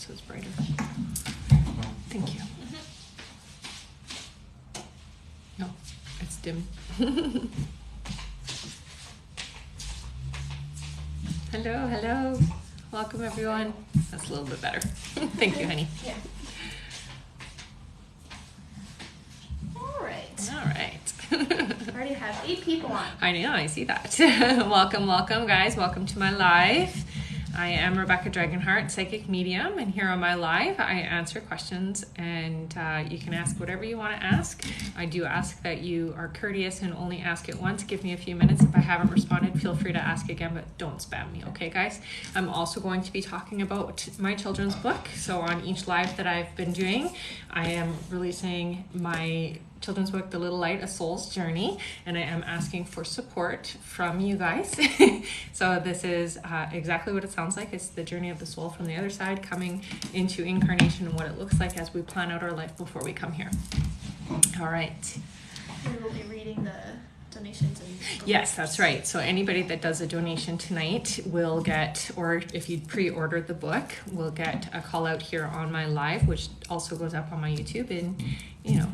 so it's brighter. Thank you. No, it's dim. Hello, hello. Welcome everyone. That's a little bit better. Thank you, honey. Yeah. All right. All right. Already have 8 people on. I know, I see that. Welcome, welcome guys. Welcome to my live. I am Rebecca Dragonheart, psychic medium, and here on my live I answer questions, and you can ask whatever you want to ask. I do ask that you are courteous and only ask it once. Give me a few minutes. If I haven't responded, feel free to ask again, but don't spam me, okay guys? I'm also going to be talking about my children's book. So on each live that I've been doing, I am releasing my children's book, The Little Light, A Soul's Journey, and I am asking for support from you guys. So this is exactly what it sounds like. It's the journey of the soul from the other side, coming into incarnation and what it looks like as we plan out our life before we come here. All right. We will be reading the donations and yes, that's right. So anybody that does a donation tonight will get, or if you pre-ordered the book, will get a call out here on my live, which also goes up on my YouTube, and you know,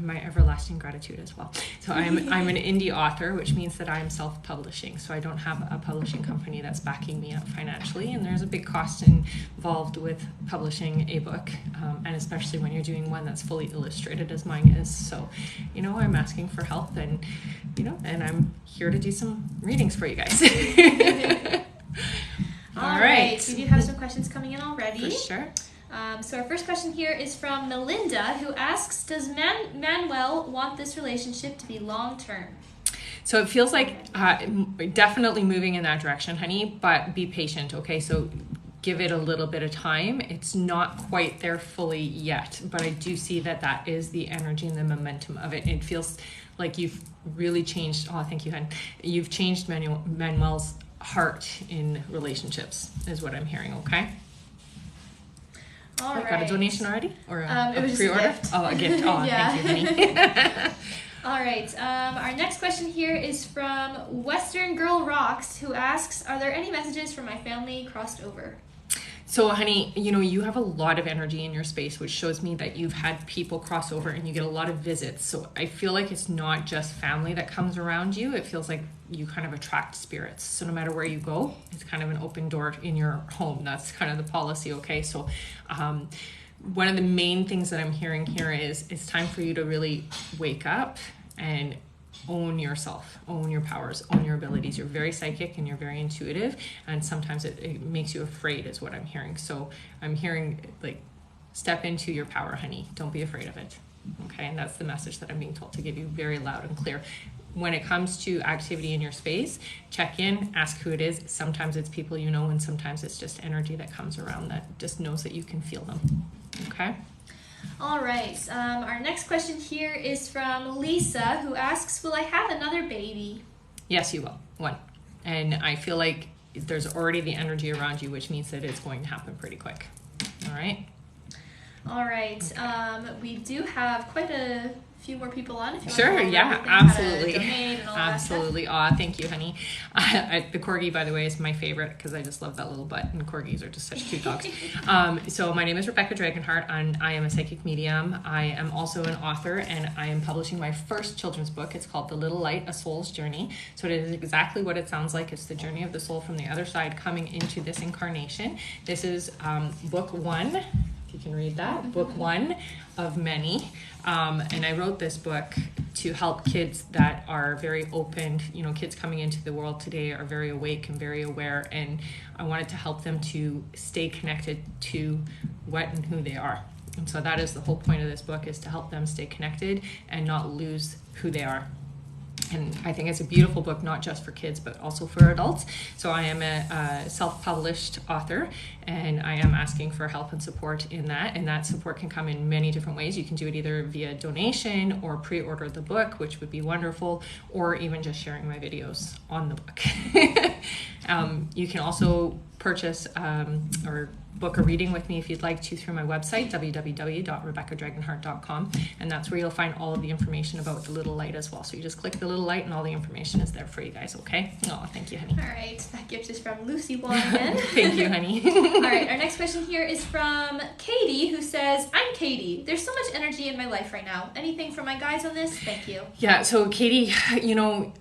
my everlasting gratitude as well. So I'm an indie author, which means that I'm self-publishing. So I don't have a publishing company that's backing me up financially, and there's a big cost involved with publishing a book, and especially when you're doing one that's fully illustrated as mine is. So, you know, I'm asking for help, and you know, and I'm here to do some readings for you guys. All right. We do have some questions coming in already. For sure. So our first question here is from Melinda, who asks, does Manuel want this relationship to be long-term? So it feels like definitely moving in that direction, honey, but be patient, okay? So give it a little bit of time. It's not quite there fully yet, but I do see that that is the energy and the momentum of it. It feels like you've really changed. Oh, thank you, hon. You've changed Manuel's heart in relationships, is what I'm hearing, okay? All right. Got a donation already? Or it was pre-order? just a gift. Oh, a gift. Oh, Yeah. Thank you, honey. All right. Our next question here is from Western Girl Rocks, who asks, are there any messages from my family crossed over? So, honey, you know, you have a lot of energy in your space, which shows me that you've had people cross over and you get a lot of visits. So I feel like it's not just family that comes around you. It feels like you kind of attract spirits. So no matter where you go, it's kind of an open door in your home. That's kind of the policy, okay? So one of the main things that I'm hearing here is it's time for you to really wake up and own yourself, own your powers, own your abilities. You're very psychic and you're very intuitive, and sometimes it makes you afraid is what I'm hearing. So I'm hearing like, step into your power, honey. Don't be afraid of it. Okay, and that's the message that I'm being told to give you very loud and clear. When it comes to activity in your space, check in, ask who it is. Sometimes it's people you know, and sometimes it's just energy that comes around that just knows that you can feel them. Okay? All right. Our next question here is from Lisa, who asks, will I have another baby? Yes, you will. One. And I feel like there's already the energy around you, which means that it's going to happen pretty quick. All right? All right. Okay. We do have quite a few more people on. If you sure, want to yeah, absolutely. And all absolutely. Aw, thank you, honey. The corgi, by the way, is my favorite because I just love that little butt, and corgis are just such cute dogs. So my name is Rebecca Dragonheart, and I am a psychic medium. I am also an author, and I am publishing my first children's book. It's called The Little Light, A Soul's Journey. So it is exactly what it sounds like. It's the journey of the soul from the other side coming into this incarnation. This is book 1. If you can read that, book 1 of many. And I wrote this book to help kids that are very open. You know, kids coming into the world today are very awake and very aware, and I wanted to help them to stay connected to what and who they are. And so that is the whole point of this book, is to help them stay connected and not lose who they are. And I think it's a beautiful book, not just for kids, but also for adults. So I am a self-published author, and I am asking for help and support in that. And that support can come in many different ways. You can do it either via donation or pre-order the book, which would be wonderful, or even just sharing my videos on the book. You can also purchase or book a reading with me if you'd like to through my website, www.rebeccadragonheart.com, and that's where you'll find all of the information about the little light as well. So you just click the little light and all the information is there for you guys, okay? Oh, thank you, honey. All right, that gift is from Lucy Wong again. Thank you, honey. All right, our next question here is from Katie, who says, I'm Katie. There's so much energy in my life right now. Anything from my guides on this? Thank you. Yeah, so Katie, you know,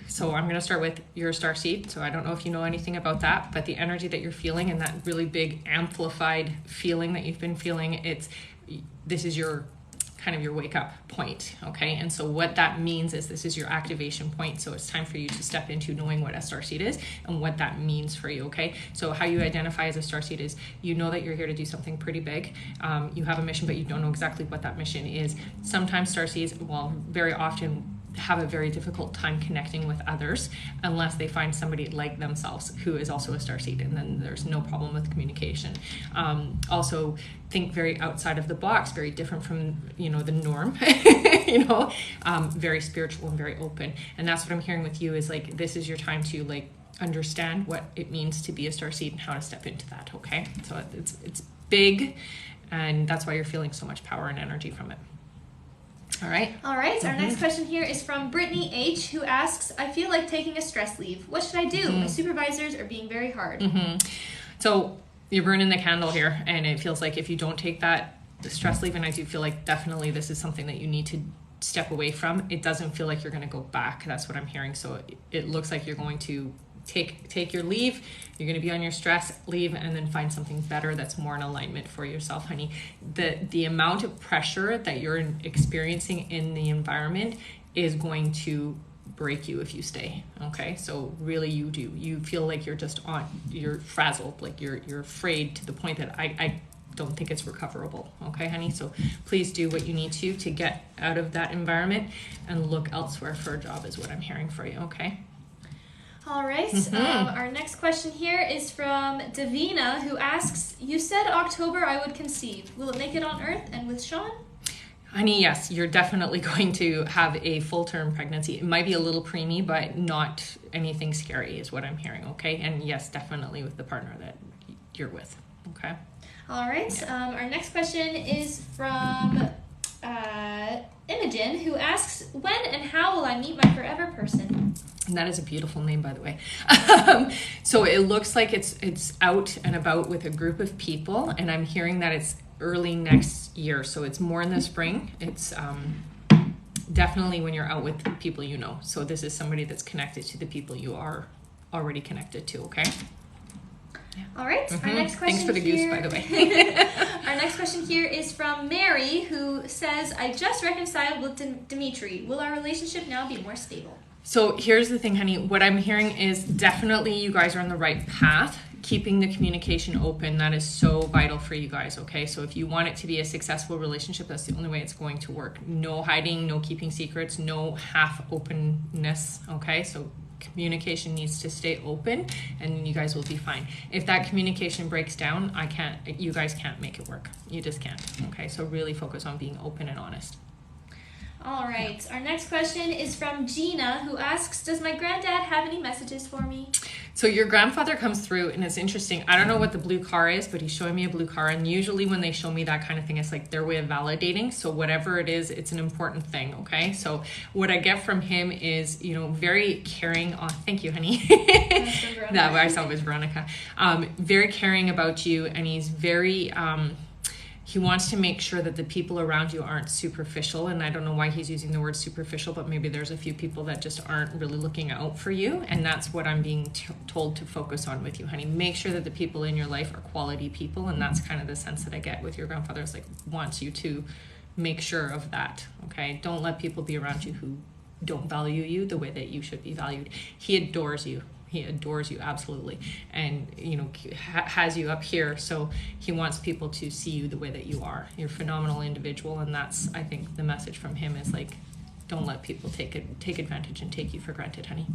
so I'm going to start with your starseed. So I don't know if you know anything about that, but the energy that you're feeling and that really big amplified feeling that you've been feeling, this is your kind of your wake up point, okay? And so what that means is this is your activation point. So it's time for you to step into knowing what a starseed is and what that means for you, okay? So how you identify as a starseed is you know that you're here to do something pretty big. You have a mission, but you don't know exactly what that mission is. Sometimes starseeds, well, very often have a very difficult time connecting with others unless they find somebody like themselves who is also a starseed, and then there's no problem with communication. Also think very outside of the box, very different from, you know, the norm, you know, very spiritual and very open. And that's what I'm hearing with you is like, this is your time to like understand what it means to be a starseed and how to step into that, okay? So it's big, and that's why you're feeling so much power and energy from it. All right. All right. Our next question here is from Brittany H, who asks, I feel like taking a stress leave. What should I do? My supervisors are being very hard. So you're burning the candle here, and it feels like if you don't take that stress leave, and I do feel like definitely this is something that you need to step away from, it doesn't feel like you're going to go back. That's what I'm hearing. So it looks like you're going to take your leave, you're going to be on your stress leave, and then find something better that's more in alignment for yourself, honey. The amount of pressure that you're experiencing in the is going to break you if you stay, okay? So really you feel like you're frazzled, like you're afraid to the point that I don't think it's recoverable, okay, honey? So please do what you need to get out of that environment and look elsewhere for a job is what I'm hearing for you, okay? All right. Our next question here is from Davina, who asks, you said October I would conceive. Will it make it on Earth and with Sean? Honey, yes, you're definitely going to have a full-term pregnancy. It might be a little preemie, but not anything scary is what I'm hearing, okay? And yes, definitely with the partner that you're with, okay? All right. Yeah. Our next question is from Imogen, who asks, when and how will I meet my forever person? And that is a beautiful name, by the way. So it looks like it's out and about with a group of people, and I'm hearing that it's early next year. So it's more in the spring. It's definitely when you're out with people you know. So this is somebody that's connected to the people you are already connected to, okay? Yeah. All right. Our next question. Thanks for the here, goose, by the way. Our next question here is from Mary, who says, I just reconciled with Dimitri. Will our relationship now be more stable? So here's the thing, honey. What I'm hearing is definitely you guys are on the right path. Keeping the communication open, that is so vital for you guys, okay? So if you want it to be a successful relationship, that's the only way it's going to work. No hiding, no keeping secrets, no half openness, okay? So communication needs to stay open, and you guys will be fine. If that communication breaks down, you guys can't make it work. You just can't, okay? So really focus on being open and honest. All right. Our next question is from Gina, who asks, does my granddad have any messages for me? So your grandfather comes through, and it's interesting. I don't know what the blue car is, but he's showing me a blue car. And usually when they show me that kind of thing, it's like their way of validating. So whatever it is, it's an important thing, okay? So what I get from him is, you know, very caring. Oh, thank you, honey. That I saw was Veronica. Very caring about you, and he's very... he wants to make sure that the people around you aren't superficial, and I don't know why he's using the word superficial, but maybe there's a few people that just aren't really looking out for you, and that's what I'm being told to focus on with you, honey. Make sure that the people in your life are quality people, and that's kind of the sense that I get with your grandfather. It's like wants you to make sure of that, okay? Don't let people be around you who don't value you the way that you should be valued. He adores you. He adores you, absolutely. And, you know, has you up here. So he wants people to see you the way that you are. You're a phenomenal individual. And that's, I think, the message from him is like, don't let people take advantage and take you for granted, honey.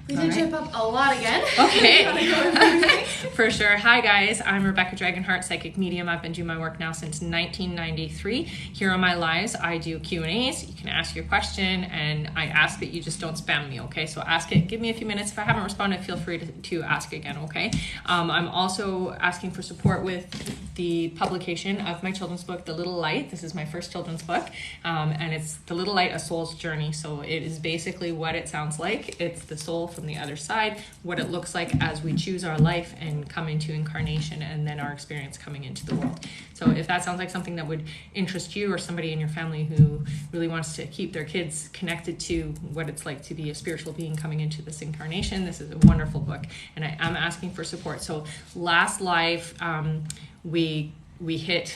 We did jump up a lot again. Okay. For sure. Hi guys, I'm Rebecca Dragonheart, psychic medium. I've been doing my work now since 1993. Here on my lives, I do Q&As. You can ask your question, and I ask that you just don't spam me, okay? So ask it, give me a few minutes. If I haven't responded, feel free to ask again, okay? I'm also asking for support with the publication of my children's book, The Little Light. This is my first children's book, and it's The Little Light, A Soul's Journey. So it is basically what it sounds like. It's the soul from the other side, what it looks like as we choose our life and come into incarnation, and then our experience coming into the world. So if that sounds like something that would interest you, or somebody in your family who really wants to keep their kids connected to what it's like to be a spiritual being coming into this incarnation, this is a wonderful book, and I am asking for support. So last live, we hit,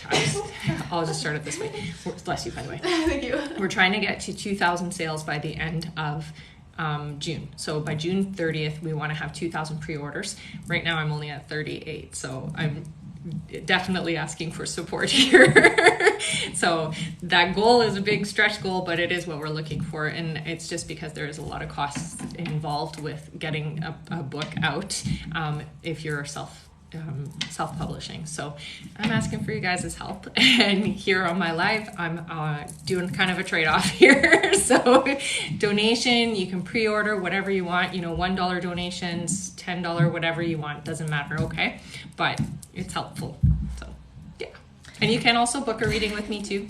I'll just start it this way. Bless you, by the way. Thank you. We're trying to get to 2,000 sales by the end of June. So by June 30th, we want to have 2,000 pre-orders. Right now, I'm only at 38. So I'm definitely asking for support here. So that goal is a big stretch goal, but it is what we're looking for. And it's just because there is a lot of costs involved with getting a book out if you're self-publishing. So I'm asking for you guys' help, and here on my live I'm doing kind of a trade-off here. So donation, you can pre-order whatever you want, $1 donations, $10, whatever you want, doesn't matter, okay? But it's helpful. So yeah. And you can also book a reading with me too,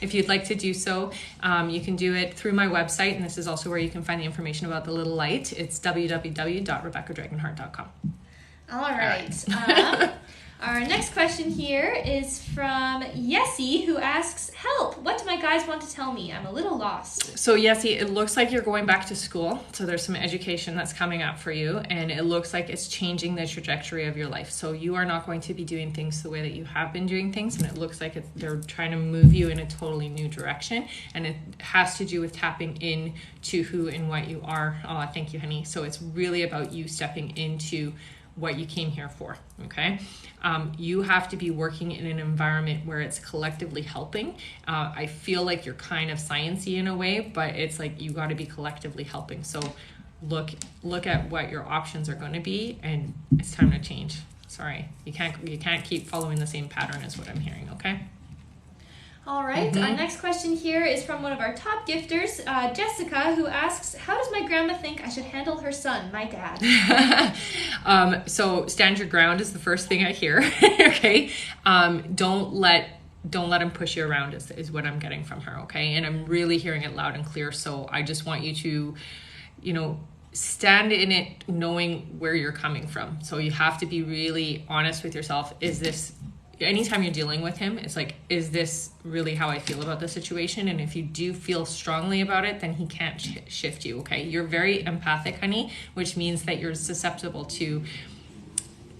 if you'd like to do so. You can do it through my website, and this is also where you can find the information about The Little Light. It's www.rebeccadragonheart.com. All right. Our next question here is from Yessie, who asks, help, what do my guides want to tell me? I'm a little lost. So Yessie, it looks like you're going back to school. So there's some education that's coming up for you, and it looks like it's changing the trajectory of your life. So you are not going to be doing things the way that you have been doing things, and it looks like they're trying to move you in a totally new direction, and it has to do with tapping in to who and what you are. Oh, thank you, honey. So it's really about you stepping into what you came here for, okay? You have to be working in an environment where it's collectively helping. I feel like you're kind of sciencey in a way, but it's like you got to be collectively helping. So look at what your options are going to be, and it's time to change. Sorry, you can't keep following the same pattern as what I'm hearing, okay? All right, Our next question here is from one of our top gifters, Jessica, who asks, how does my grandma think I should handle her son, my dad? So stand your ground is the first thing I hear, okay? Don't let him push you around is what I'm getting from her, okay? And I'm really hearing it loud and clear, so I just want you to, stand in it knowing where you're coming from. So you have to be really honest with yourself. Anytime you're dealing with him, it's like, is this really how I feel about the situation? And if you do feel strongly about it, then he can't shift you, okay? You're very empathic, honey, which means that you're susceptible to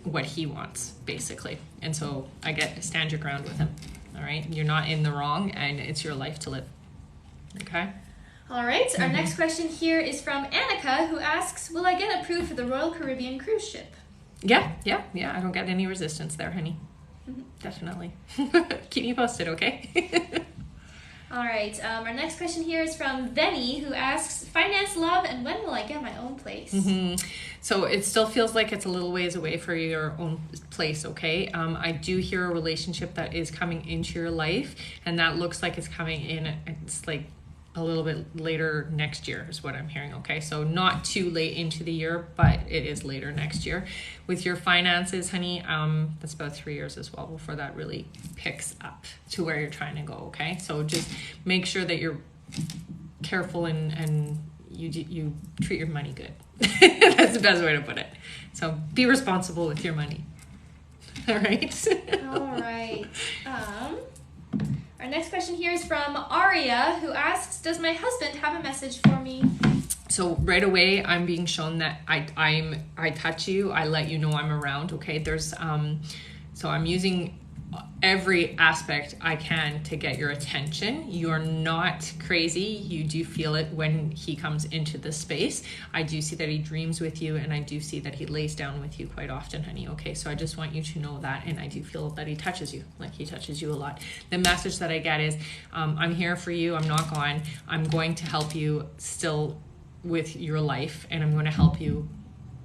what he wants, basically. And so I get stand your ground with him, all right? You're not in the wrong, and it's your life to live, okay? All right, Our next question here is from Annika, who asks, will I get approved for the Royal Caribbean cruise ship? Yeah, I don't get any resistance there, honey. Definitely. Keep me posted, okay? All right. Our next question here is from Venny, who asks, finance, love, and when will I get my own place? So it still feels like it's a little ways away for your own place, okay? I do hear a relationship that is coming into your life, and that looks like it's coming in. It's like a little bit later next year is what I'm hearing, okay? So not too late into the year, but it is later next year. With your finances, honey, that's about 3 years as well before that really picks up to where you're trying to go, okay? So just make sure that you're careful and you treat your money good. That's the best way to put it. So be responsible with your money. All right? All right. Our next question here is from Aria, who asks, does my husband have a message for me? So right away, I'm being shown that I touch you, I let you know I'm around, okay? So I'm using every aspect I can to get your attention. You're not crazy. You do feel it when he comes into this space. I do see that he dreams with you, and I do see that he lays down with you quite often, honey, okay? So I just want you to know that, and I do feel that he touches you, like he touches you a lot. The message that I get is, I'm here for you, I'm not gone. I'm going to help you still with your life, and I'm going to help you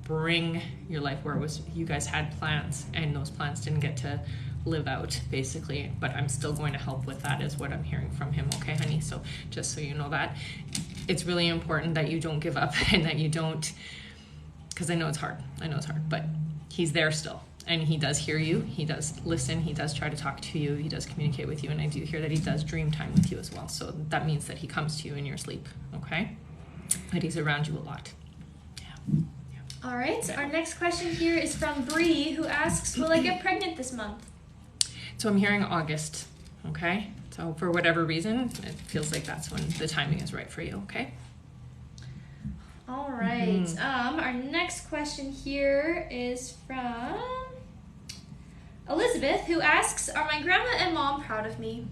bring your life where it was you guys had plans and those plans didn't get to live out, basically, but I'm still going to help with that is what I'm hearing from him. Okay, honey? So just so you know that it's really important that you don't give up and that you don't, because I know it's hard, but he's there still, and he does hear you, he does listen, he does try to talk to you, he does communicate with you, and I do hear that he does dream time with you as well. So that means that he comes to you in your sleep. Okay, that he's around you a lot. All right, our next question here is from Bree, who asks, will I get pregnant this month? So I'm hearing August, okay? So for whatever reason, it feels like that's when the timing is right for you, okay? All right. Our next question here is from Elizabeth, who asks, are my grandma and mom proud of me?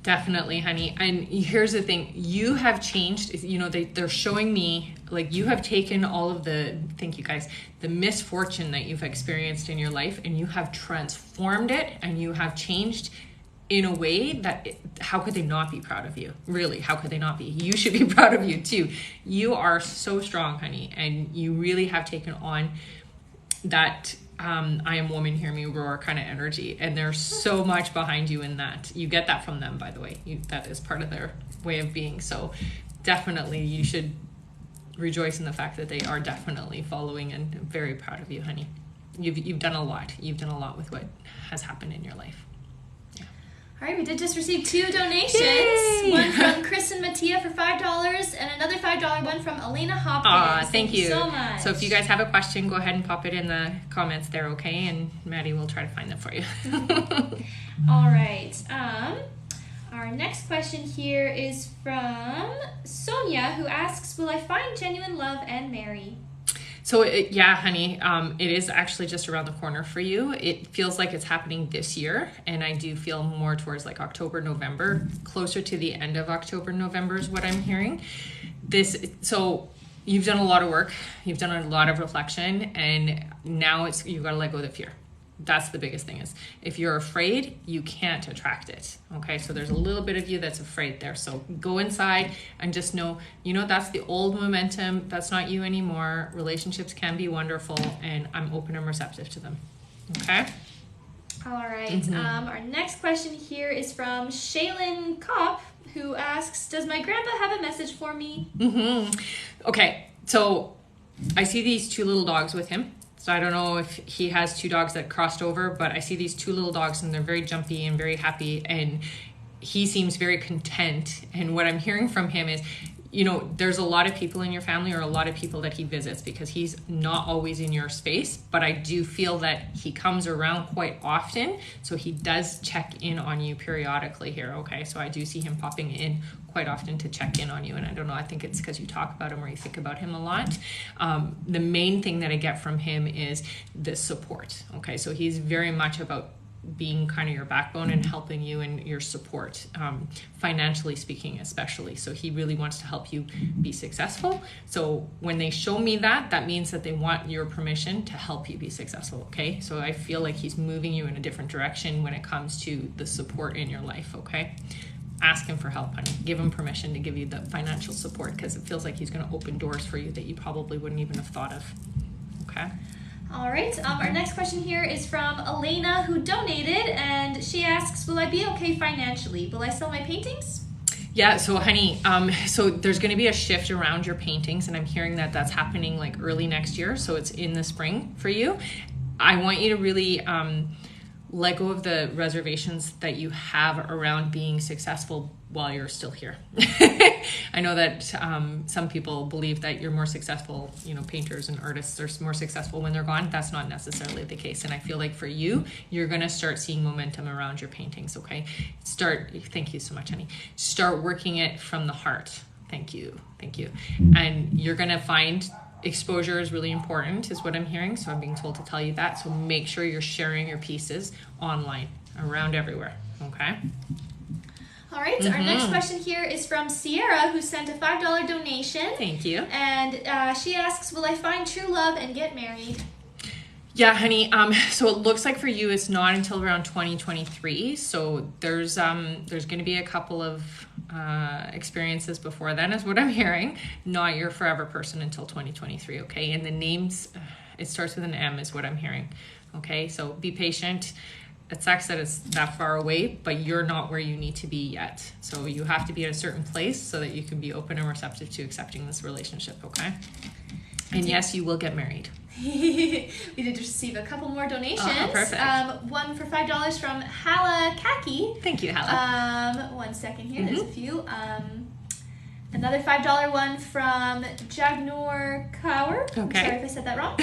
Definitely, honey. And here's the thing. You have changed. You know, they're showing me, like, you have taken all of the, thank you guys, the misfortune that you've experienced in your life, and you have transformed it, and you have changed in a way that, how could they not be proud of you? Really, how could they not be? You should be proud of you too. You are so strong, honey, and you really have taken on that I am woman, hear me roar kind of energy, and there's so much behind you in that. You get that from them, by the way. That is part of their way of being. So definitely you should rejoice in the fact that they are definitely following, and very proud of you, honey. You've done a lot. You've done a lot with what has happened in your life. All right, we did just receive 2 donations. Yay! One from Chris and Mattia for $5, and another $5 one from Elena Hopkins. Thank you so much. So if you guys have a question, go ahead and pop it in the comments there, okay? And Maddie will try to find that for you. All right. Our next question here is from Sonia, who asks, will I find genuine love and marry? So yeah, honey, it is actually just around the corner for you. It feels like it's happening this year, and I do feel more towards like October, November, closer to the end of October, November is what I'm hearing. So you've done a lot of work, you've done a lot of reflection, and now you've got to let go of the fear. That's the biggest thing is if you're afraid, you can't attract it. Okay, so there's a little bit of you that's afraid there. So go inside and just know, that's the old momentum. That's not you anymore. Relationships can be wonderful, and I'm open and receptive to them. Okay. All right. Our next question here is from Shaylin Kopp, who asks, does my grandpa have a message for me? Okay, so I see these 2 little dogs with him. So I don't know if he has 2 dogs that crossed over, but I see these 2 little dogs, and they're very jumpy and very happy, and he seems very content. And what I'm hearing from him is, there's a lot of people in your family, or a lot of people that he visits, because he's not always in your space, but I do feel that he comes around quite often. So he does check in on you periodically here. Okay. So I do see him popping in quite often to check in on you. And I don't know, I think it's because you talk about him or you think about him a lot. The main thing that I get from him is the support. Okay. So he's very much about being kind of your backbone and helping you and your support, financially speaking, especially. So he really wants to help you be successful. So when they show me that means that they want your permission to help you be successful. Okay. So I feel like he's moving you in a different direction when it comes to the support in your life. Okay. Ask him for help, honey. Give him permission to give you the financial support, because it feels like he's going to open doors for you that you probably wouldn't even have thought of. Okay. All right. Our next question here is from Elena, who donated, and she asks, will I be okay financially? Will I sell my paintings? Yeah, so honey, so there's going to be a shift around your paintings, and I'm hearing that that's happening like early next year. So it's in the spring for you. I want you to really let go of the reservations that you have around being successful while you're still here. I know that some people believe that you're more successful, painters and artists are more successful when they're gone. That's not necessarily the case. And I feel like for you, you're going to start seeing momentum around your paintings, okay? Thank you so much, honey. Start working it from the heart. Thank you. And you're going to find exposure is really important, is what I'm hearing. So I'm being told to tell you that. So make sure you're sharing your pieces online, around everywhere, okay? All right, our next question here is from Sierra, who sent a $5 donation. Thank you. And she asks, will I find true love and get married? Yeah, honey. So it looks like for you, it's not until around 2023. So there's going to be a couple of experiences before then, is what I'm hearing. Not your forever person until 2023. Okay, and the names, it starts with an M, is what I'm hearing. Okay, so be patient. It sucks that it's that far away, but you're not where you need to be yet. So you have to be at a certain place so that you can be open and receptive to accepting this relationship. Okay, and yes, you will get married. We did receive a couple more donations. Oh, perfect. One for $5 from Hala Kaki. Thank you, Hala. 1 second here. There's a few. Another $5 one from Jagnor Kaur. Okay. I'm sorry if I said that wrong.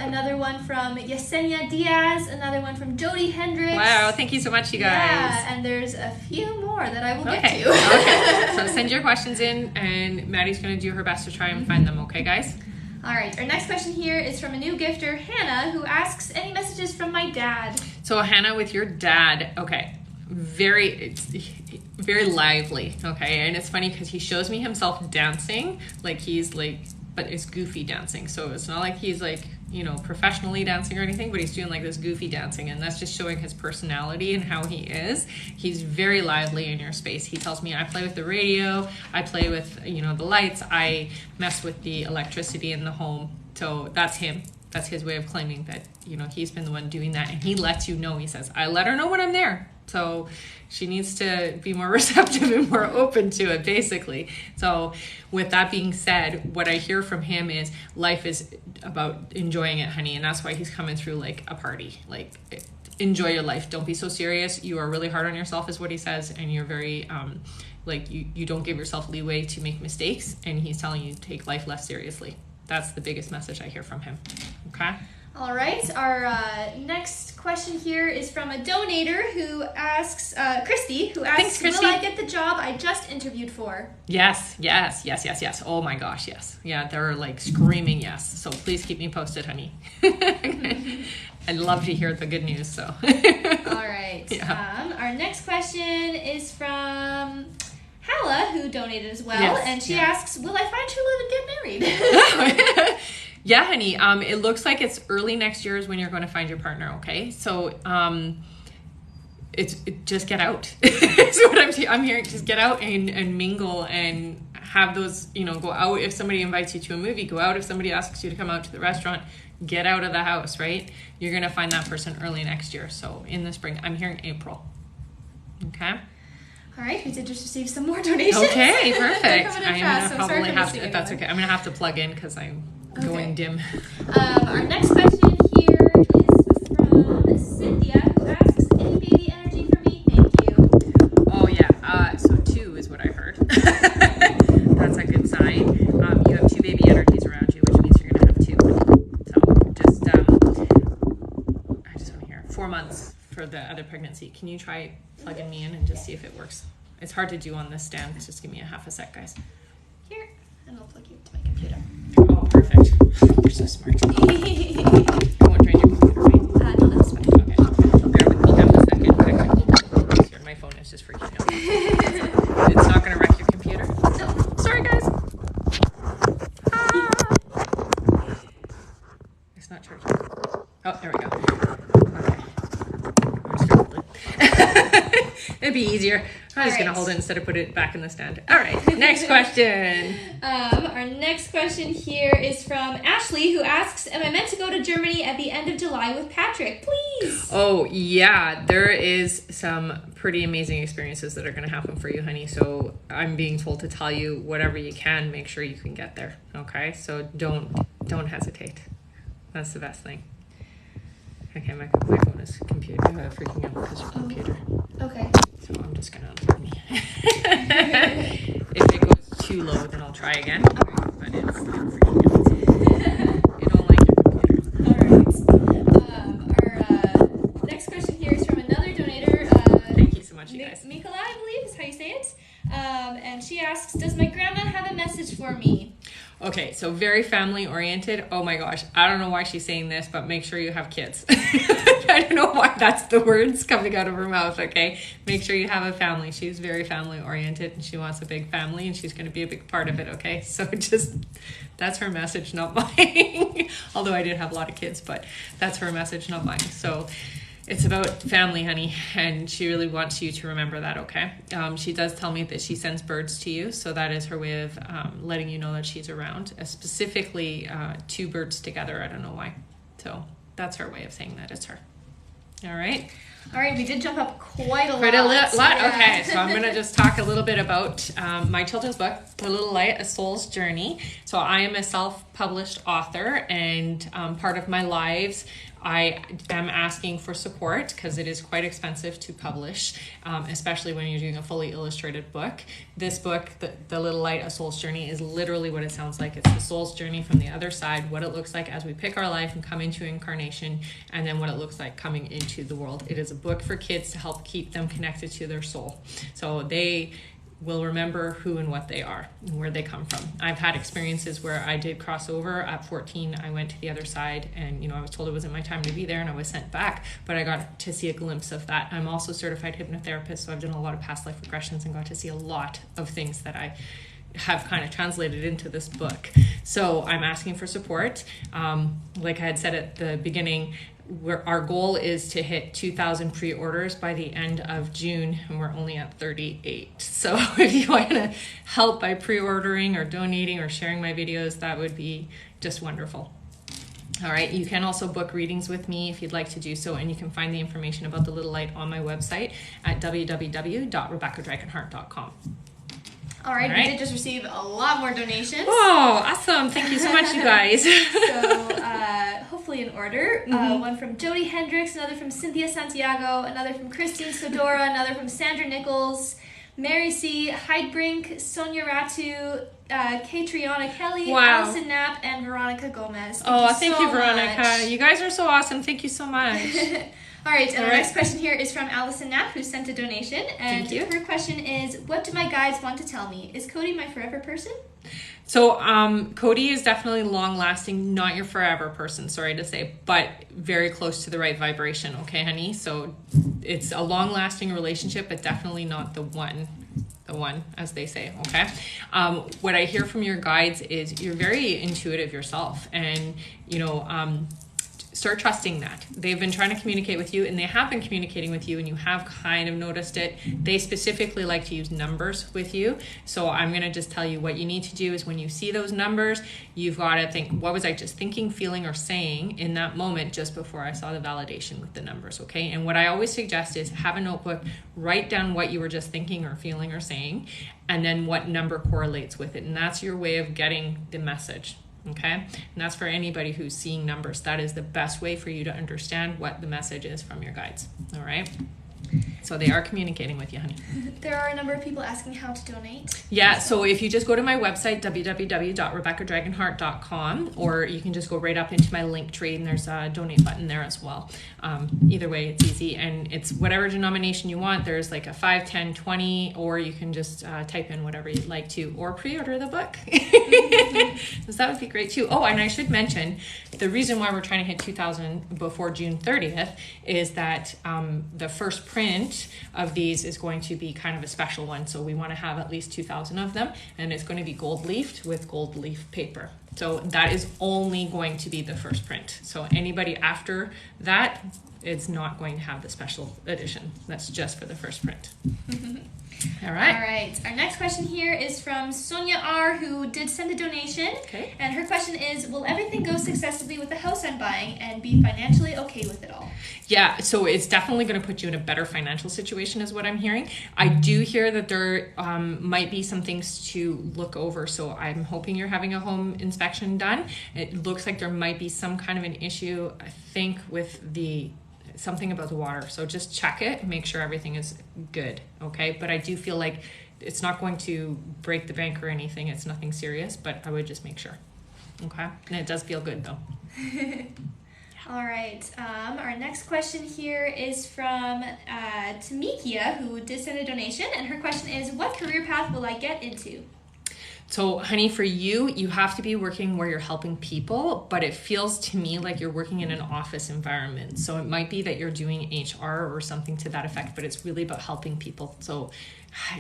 Another one from Yesenia Diaz. Another one from Jody Hendricks. Wow, thank you so much, you guys. Yeah, and there's a few more that I will get to. Okay, so send your questions in, and Maddie's going to do her best to try and find them, okay, guys? All right, our next question here is from a new gifter, Hannah, who asks, any messages from my dad? So Hannah, with your dad, okay, very lively, okay? And it's funny because he shows me himself dancing, like he's like, but it's goofy dancing. So it's not like he's like, you know, professionally dancing or anything, but he's doing like this goofy dancing, and that's just showing his personality and how he is. He's very lively in your space. He tells me I play with the radio, I play with, you know, the lights, I mess with the electricity in the home. So that's him. That's his way of claiming that, you know, he's been the one doing that, and he lets you know. He says, I let her know when I'm there. So she needs to be more receptive and more open to it, basically. So with that being said, what I hear from him is life is about enjoying it, honey. And that's why he's coming through like a party. Like, enjoy your life. Don't be so serious. You are really hard on yourself, is what he says. And you're very, like, you don't give yourself leeway to make mistakes. And he's telling you to take life less seriously. That's the biggest message I hear from him. Okay? All right, our next question here is from a donator who asks, Christy, who asks, Thanks, Christy. will I get the job I just interviewed for? Yes. Oh my gosh, yes. Yeah, they're like screaming yes. So please keep me posted, honey. I'd love to hear the good news, so. All right. Yeah. Our next question is from Hala, who donated as well, Yes, and she yeah. asks, will I find true love and get married? Yeah, honey. It looks like it's early next year is when you're going to find your partner. Okay, so just get out. That's what I'm hearing. Just get out and mingle and have those. You know, go out if somebody invites you to a movie. Go out if somebody asks you to come out to the restaurant. Get out of the house. Right. You're going to find that person early next year. So in the spring. I'm hearing April. Okay. All right, we did just receive some more donations. Okay, perfect. They're coming in I'm fast, gonna so sorry probably for have missing to. If that's anyone. okay, I'm gonna have to plug in because I'm going dim. Our next question here is from Cynthia, who asks, any baby energy for me? Thank you. Oh yeah. So 2 is what I heard. That's a good sign. You have 2 baby energies around you, which means you're gonna have 2. So just I just want to hear 4 months for the other pregnancy. Can you try plugging me in and just see if it works? It's hard to do on this stand. Just give me a half a sec, guys. Here, and I'll plug you to my computer. Oh, perfect. You're so smart. I won't drain your computer, right? No, that's fine. Okay. Bear with me half a second. Technical difficulties here. My phone is just freaking out. It's not going to wreck your computer? No. Sorry, guys. It's not charging. Oh, there we go. Okay. I'm struggling. It'd be easier. I'm just going to hold it instead of put it back in the stand. All right. Next question. Our next question here is from Ashley, who asks, am I meant to go to Germany at the end of July with Patrick? Please. Oh, yeah. There is some pretty amazing experiences that are going to happen for you, honey. So I'm being told to tell you whatever you can, make sure you can get there. Okay? So don't hesitate. That's the best thing. Okay, my phone is freaking out because of computer. Okay. So I'm just going to unplug me. If it goes too low, then I'll try again. But it's freaking out. You don't like your computer. Our next question here is from another donator. Thank you so much, you guys. Mikola, I believe is how you say it. And she asks, does my grandma have a message for me? Okay, so very family oriented. Oh my gosh, I don't know why she's saying this, but make sure you have kids. I don't know why that's the words coming out of her mouth, okay? Make sure you have a family. She's very family oriented and she wants a big family and she's going to be a big part of it, okay? So just, that's her message, not mine. Although I did have a lot of kids, but that's her message, not mine. So it's about family, honey, and she really wants you to remember that, okay? She does tell me that she sends birds to you, so that is her way of letting you know that she's around. Specifically, 2 birds together, I don't know why. So that's her way of saying that it's her. All right? All right, we did jump up quite a lot. Yeah. Okay, so I'm going to just talk a little bit about my children's book, The Little Light, A Soul's Journey. So I am a self-published author, and part of my lives, I am asking for support because it is quite expensive to publish, especially when you're doing a fully illustrated book. This book, The Little Light, A Soul's Journey, is literally what it sounds like. It's the soul's journey from the other side, what it looks like as we pick our life and come into incarnation, and then what it looks like coming into the world. It is a book for kids to help keep them connected to their soul. So they will remember who and what they are and where they come from. I've had experiences where I did cross over. At 14, I went to the other side and, I was told it wasn't my time to be there and I was sent back, but I got to see a glimpse of that. I'm also a certified hypnotherapist, so I've done a lot of past life regressions and got to see a lot of things that I have kind of translated into this book. So I'm asking for support. Like I had said at the beginning, our goal is to hit 2,000 pre-orders by the end of June, and we're only at 38. So if you want to help by pre-ordering or donating or sharing my videos, that would be just wonderful. All right, you can also book readings with me if you'd like to do so, and you can find the information about the Little Light on my website at www.rebeccadragonheart.com. All right, we did just receive a lot more donations. Oh, awesome. Thank you so much, you guys. So, hopefully in order. One from Jody Hendricks, another from Cynthia Santiago, another from Christine Sodora, another from Sandra Nichols, Mary C., Heidbrink, Sonia Ratu, Katriana Kelly, Allison Knapp, and Veronica Gomez. Thank you, Veronica. Much. You guys are so awesome. Thank you so much. All right, and our next question here is from Allison Knapp, who sent a donation. And her question is, what do my guides want to tell me? Is Cody my forever person? So Cody is definitely long-lasting, not your forever person, sorry to say, but very close to the right vibration, okay, honey? So it's a long-lasting relationship, but definitely not the one, as they say, okay? What I hear from your guides is you're very intuitive yourself, and, start trusting that. They've been trying to communicate with you, and they have been communicating with you, and you have kind of noticed it. They specifically like to use numbers with you. So I'm going to just tell you what you need to do is when you see those numbers, you've got to think, what was I just thinking, feeling, or saying in that moment just before I saw the validation with the numbers, okay? And what I always suggest is have a notebook, write down what you were just thinking or feeling or saying, and then what number correlates with it. And that's your way of getting the message. Okay, and that's for anybody who's seeing numbers. That is the best way for you to understand what the message is from your guides. All right, so they are communicating with you, honey. There are a number of people asking how to donate. Yeah, so if you just go to my website, www.rebeccadragonheart.com, or you can just go right up into my link tree, and there's a donate button there as well. Either way, it's easy, and it's whatever denomination you want. There's like a 5, 10, 20, or you can just type in whatever you'd like to, or pre-order the book. So that would be great too. Oh, and I should mention, the reason why we're trying to hit 2,000 before June 30th is that the first print of these is going to be kind of a special one. So we want to have at least 2,000 of them, and it's going to be gold leafed with gold leaf paper. So that is only going to be the first print. So anybody after that, it's not going to have the special edition. That's just for the first print. All right. All right. Our next question here is from Sonia R., who did send a donation. Okay. And her question is, will everything go successfully with the house I'm buying and be financially okay with it all? Yeah, so it's definitely going to put you in a better financial situation is what I'm hearing. I do hear that there might be some things to look over. So I'm hoping you're having a home inspection done. It looks like there might be some kind of an issue, I think, with something about the water. So just check it, make sure everything is good, okay? But I do feel like it's not going to break the bank or anything. It's nothing serious, but I would just make sure, okay? And it does feel good though. All right. Our next question here is from Tamikia, who did send a donation, and her question is, what career path will I get into? So, honey, for you, you have to be working where you're helping people, but it feels to me like you're working in an office environment. So it might be that you're doing HR or something to that effect, but it's really about helping people. So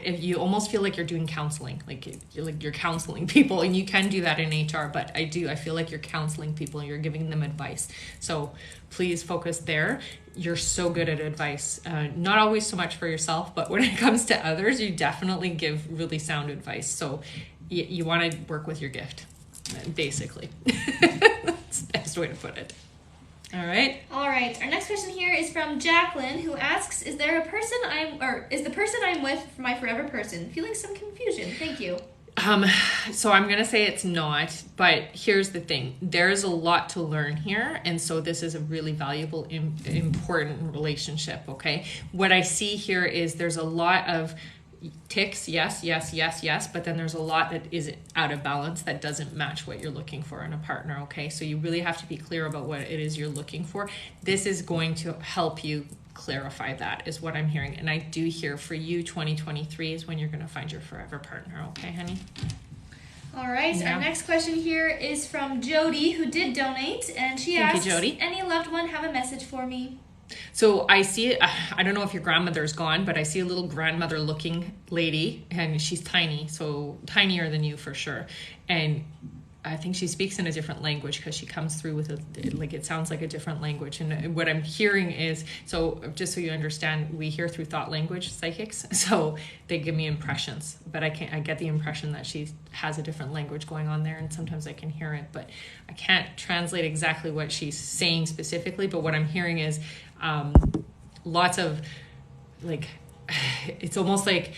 if you almost feel like you're doing counseling, like you're counseling people, and you can do that in HR, but I feel like you're counseling people and you're giving them advice. So please focus there. You're so good at advice, not always so much for yourself, but when it comes to others, you definitely give really sound advice. So you want to work with your gift, basically. That's the best way to put it. All right. All right. Our next question here is from Jacqueline, who asks, is the person I'm with my forever person? Feeling some confusion. Thank you. So I'm going to say it's not, but here's the thing. There's a lot to learn here. And so this is a really valuable, important relationship. Okay. What I see here is there's a lot of ticks, yes, but then there's a lot that is out of balance that doesn't match what you're looking for in a partner. Okay. So you really have to be clear about what it is you're looking for. This is going to help you clarify that, is what I'm hearing. And I do hear for you 2023 is when you're going to find your forever partner. Okay, honey? All right. Yeah. Our next question here is from Jody, who did donate, and she asks, Jody. Any loved one have a message for me? So I see it. I don't know if your grandmother's gone, but I see a little grandmother looking lady, and she's tiny, so tinier than you for sure. And I think she speaks in a different language because she comes through with it sounds like a different language. And what I'm hearing is, so just so you understand, we hear through thought language, psychics. So they give me impressions, but I get the impression that she has a different language going on there. And sometimes I can hear it, but I can't translate exactly what she's saying specifically. But what I'm hearing is lots of it's almost like,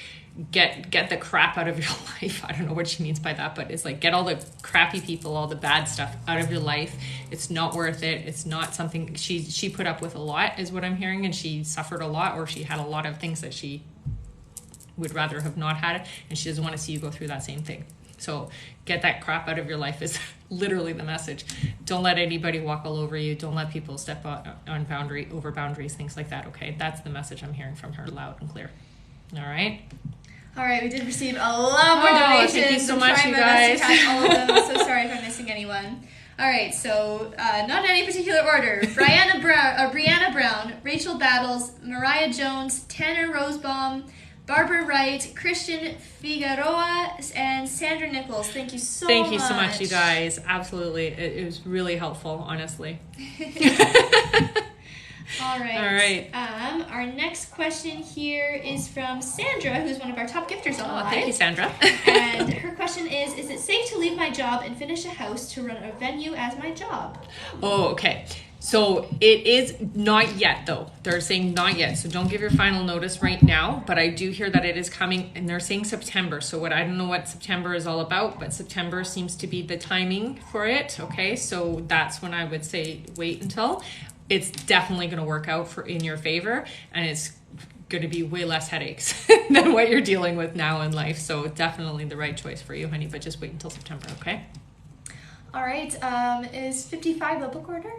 get the crap out of your life. I don't know what she means by that, but it's like, get all the crappy people, all the bad stuff out of your life. It's not worth it. It's not something she put up with a lot, is what I'm hearing, and she suffered a lot, or she had a lot of things that she would rather have not had, and she doesn't want to see you go through that same thing. So get that crap out of your life is literally the message. Don't let anybody walk all over you. Don't let people step over boundaries, things like that. Okay, that's the message I'm hearing from her, loud and clear. All right. All right, we did receive a lot more donations. Thank you so much, you guys. guys. I'm trying my best to catch all of them. So sorry if I'm missing anyone. All right, so not in any particular order. Brianna Brown, Rachel Battles, Mariah Jones, Tanner Rosebaum, Barbara Wright, Christian Figueroa, and Sandra Nichols. Thank you so much. Thank you so much, you guys. Absolutely. It was really helpful, honestly. All right. All right. Our next question here is from Sandra, who's one of our top gifters on the live. Thank you, Sandra. And her question is it safe to leave my job and finish a house to run a venue as my job? Oh, okay. So it is not yet, though. They're saying not yet. So don't give your final notice right now. But I do hear that it is coming, and they're saying September. So I don't know what September is all about, but September seems to be the timing for it. Okay, so that's when I would say wait until. It's definitely going to work out in your favor, and it's going to be way less headaches than what you're dealing with now in life. So definitely the right choice for you, honey, but just wait until September, okay? All right. Is 55 a book order?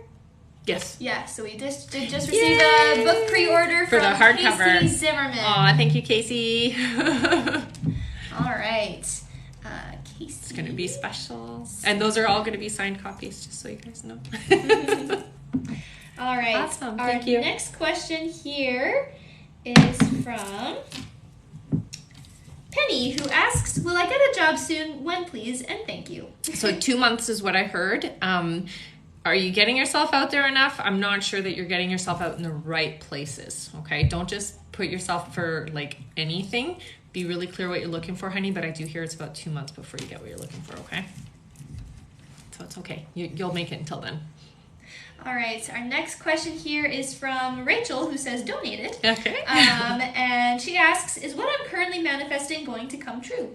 Yes. Yeah, so we just received a book pre-order for the hardcover. Casey Zimmerman. Aw, thank you, Casey. All right. Casey. It's going to be special. And those are all going to be signed copies, just so you guys know. All right. Awesome. Thank you. Our next question here is from Penny, who asks, will I get a job soon? When, please? And thank you. So 2 months is what I heard. Are you getting yourself out there enough? I'm not sure that you're getting yourself out in the right places, okay? Don't just put yourself for anything. Be really clear what you're looking for, honey, but I do hear it's about 2 months before you get what you're looking for, okay? So it's okay. You'll make it until then. All right, our next question here is from Rachel, who says donated. Okay. And she asks, is what I'm currently manifesting going to come true?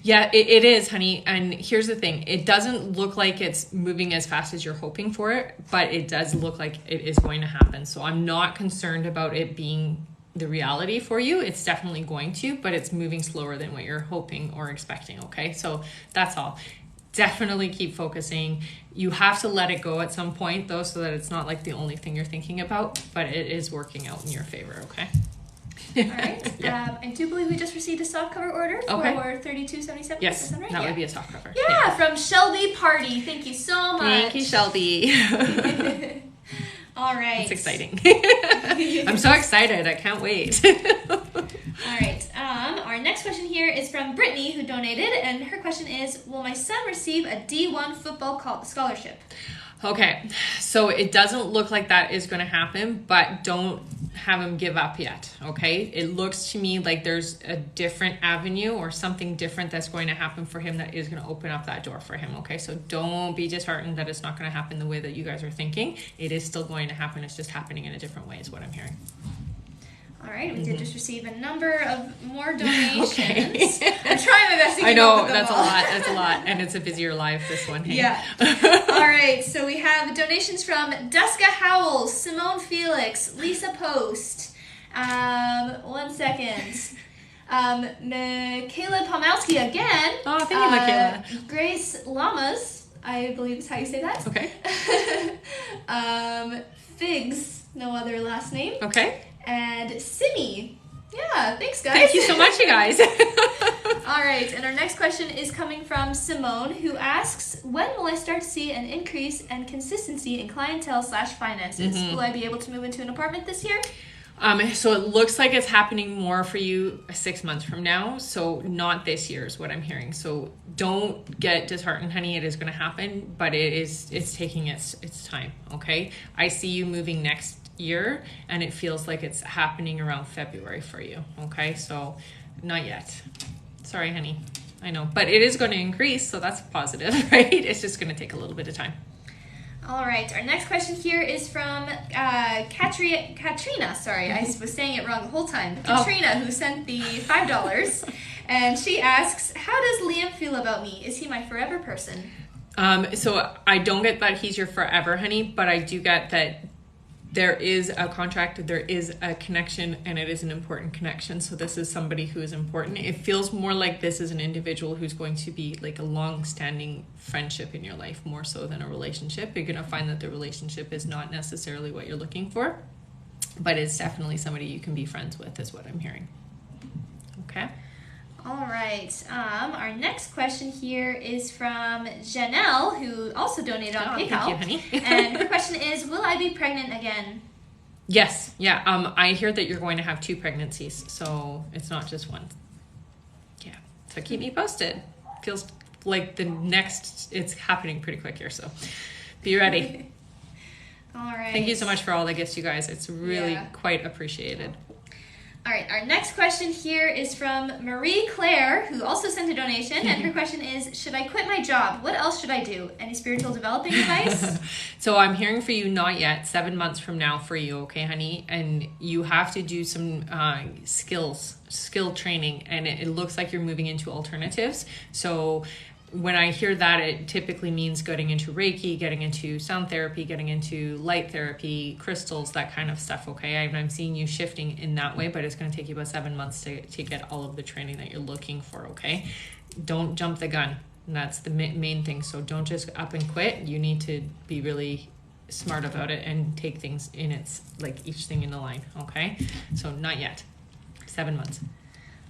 Yeah, it is, honey. And here's the thing. It doesn't look like it's moving as fast as you're hoping for it, but it does look like it is going to happen. So I'm not concerned about it being the reality for you. It's definitely going to, but it's moving slower than what you're hoping or expecting, okay? So that's all. Definitely keep focusing. You have to let it go at some point, though, so that it's not the only thing you're thinking about, but it is working out in your favor, okay? All right. Yeah. I do believe we just received a softcover order for $32.77. Yes, Is that right? that would be a softcover. Yeah, from Shelby Party. Thank you so much. Thank you, Shelby. All right. It's exciting. I'm so excited. I can't wait. All right. Our next question here is from Brittany, who donated, and her question is, will my son receive a D1 football scholarship? Okay, so it doesn't look like that is going to happen, but don't have him give up yet, okay? It looks to me like there's a different avenue or something different that's going to happen for him that is going to open up that door for him, okay? So don't be disheartened that it's not going to happen the way that you guys are thinking. It is still going to happen. It's just happening in a different way is what I'm hearing. All right, we did just receive a number of more donations. Okay. I'm trying my best to keep I know, up with them that's all. a lot. That's a lot. And it's a busier live, this one. Hey? Yeah. All right, so we have donations from Duska Howells, Simone Felix, Lisa Post. 1 second. Michaela Pomowski again. Oh, thank you, Michaela. Grace Lamas, I believe is how you say that. Okay. Figs, no other last name. Okay. And Simi. Yeah, thanks, guys. Thank you so much, you guys. All right, and our next question is coming from Simone, who asks, when will I start to see an increase and consistency in clientele/finances? Will I be able to move into an apartment this year? So it looks like it's happening more for you 6 months from now. So not this year is what I'm hearing. So don't get disheartened, honey. It is going to happen, but it's taking its time. Okay. I see you moving next year and it feels like it's happening around February for you. Okay. So not yet. Sorry, honey. I know, but it is going to increase. So that's positive, right? It's just going to take a little bit of time. All right, our next question here is from Katrina. Sorry, I was saying it wrong the whole time. Katrina, who sent the $5, and she asks, how does Liam feel about me? Is he my forever person? So I don't get that he's your forever, honey, but I do get that there is a contract, there is a connection, and it is an important connection. So this is somebody who is important. It feels more like this is an individual who's going to be like a long-standing friendship in your life, more so than a relationship. You're going to find that the relationship is not necessarily what you're looking for, but it's definitely somebody you can be friends with, is what I'm hearing. Okay. All right. Our next question here is from Janelle, who also donated on PayPal. Thank you, honey. And her question is, will I be pregnant again? Yes. Yeah. I hear that you're going to have 2 pregnancies, so it's not just one. Yeah. So keep me posted. Feels like it's happening pretty quick here, so be ready. All right. Thank you so much for all the gifts, you guys. It's really quite appreciated. All right, our next question here is from Marie Claire, who also sent a donation, and her question is, should I quit my job? What else should I do? Any spiritual developing advice? So I'm hearing for you, not yet, 7 months from now for you, okay, honey? And you have to do some skill training, and it looks like you're moving into alternatives. So when I hear that, it typically means getting into Reiki, getting into sound therapy, getting into light therapy, crystals, that kind of stuff, okay? I'm seeing you shifting in that way, but it's going to take you about 7 months to get all of the training that you're looking for, okay? Don't jump the gun. And that's the main thing. So don't just up and quit. You need to be really smart about it and take things in its, like each thing in the line, okay? So not yet. 7 months.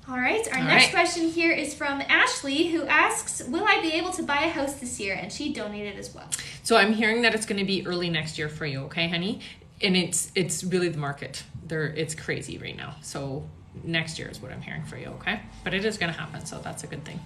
All right, our next question here is from Ashley, who asks, will I be able to buy a house this year? And she donated as well. So I'm hearing that it's going to be early next year for you, okay, honey? And it's really the market. It's crazy right now. So next year is what I'm hearing for you, okay? But it is going to happen, so that's a good thing.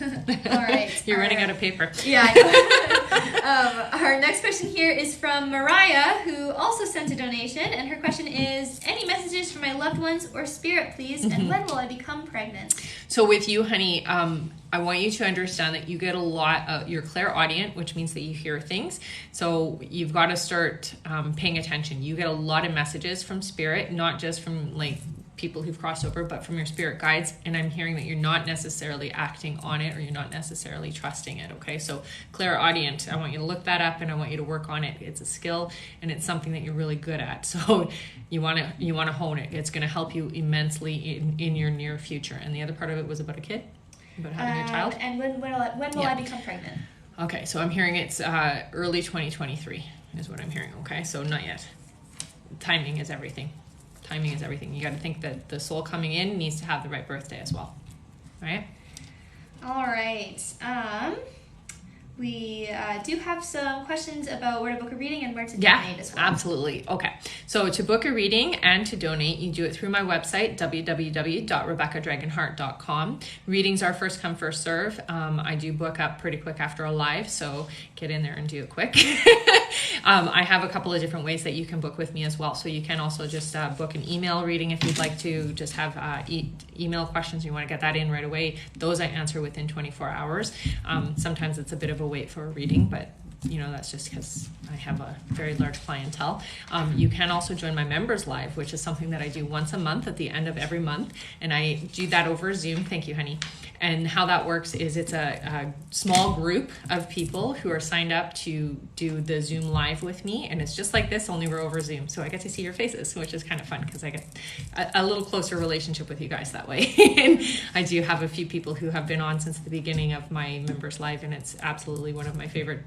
All right. You're running out of paper. Yeah, I know. Our next question here is from Mariah, who also sent a donation, and her question is, any messages for my loved ones or spirit, please, and when will I become pregnant? So with you, honey, I want you to understand that you get a lot of, you're clairaudient, which means that you hear things. So you've got to start paying attention. You get a lot of messages from spirit, not just from like people who've crossed over, but from your spirit guides. And I'm hearing that you're not necessarily acting on it, or you're not necessarily trusting it. Okay. So clairaudient, I want you to look that up and I want you to work on it. It's a skill and it's something that you're really good at. So you want to hone it. It's going to help you immensely in your near future. And the other part of it was about a kid, about having a child. And when will I become pregnant? Okay. So I'm hearing it's early 2023 is what I'm hearing. Okay. So not yet. Timing is everything. timing is everything. You got to think that the soul coming in needs to have the right birthday as well, right? All right. We do have some questions about where to book a reading and where to donate as well. Absolutely. Okay. So to book a reading and to donate, you do it through my website, www.rebeccadragonheart.com. Readings are first come, first serve. I do book up pretty quick after a live, so get in there and do it quick. I have a couple of different ways that you can book with me as well. So you can also just book an email reading if you'd like to just have email questions. You want to get that in right away. Those I answer within 24 hours. Sometimes it's a bit of a wait for a reading, but that's just because I have a very large clientele. You can also join my members live, which is something that I do once a month at the end of every month, and I do that over Zoom. Thank you, honey. And how that works is it's a small group of people who are signed up to do the Zoom live with me, and it's just like this, only we're over Zoom, so I get to see your faces, which is kind of fun because I get a little closer relationship with you guys that way. And I do have a few people who have been on since the beginning of my members live, and it's absolutely one of my favorite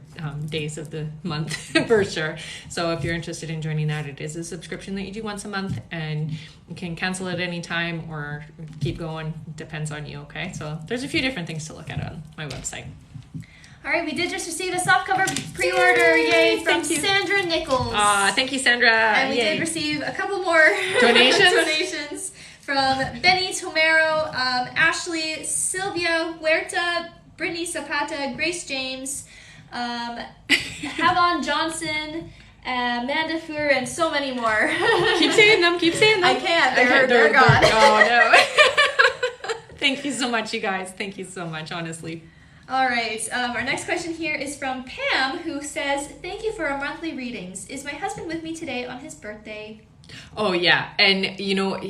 days of the month for sure. So if you're interested in joining that, it is a subscription that you do once a month, and you can cancel at any time or keep going, depends on you. Okay, so there's a few different things to look at on my website. All right, we did just receive a softcover pre-order, yay, from Sandra Nichols. Thank you, Sandra. And we did receive a couple more donations from Benny Tomero, Ashley, Sylvia Huerta, Brittany Zapata, Grace James, Havon Johnson, Amanda Fuhr, and so many more. Keep saying them. I can't. They're gone. Oh, no. Thank you so much, you guys. Thank you so much, honestly. All right. Our next question here is from Pam, who says, "Thank you for our monthly readings. Is my husband with me today on his birthday?" Oh yeah, and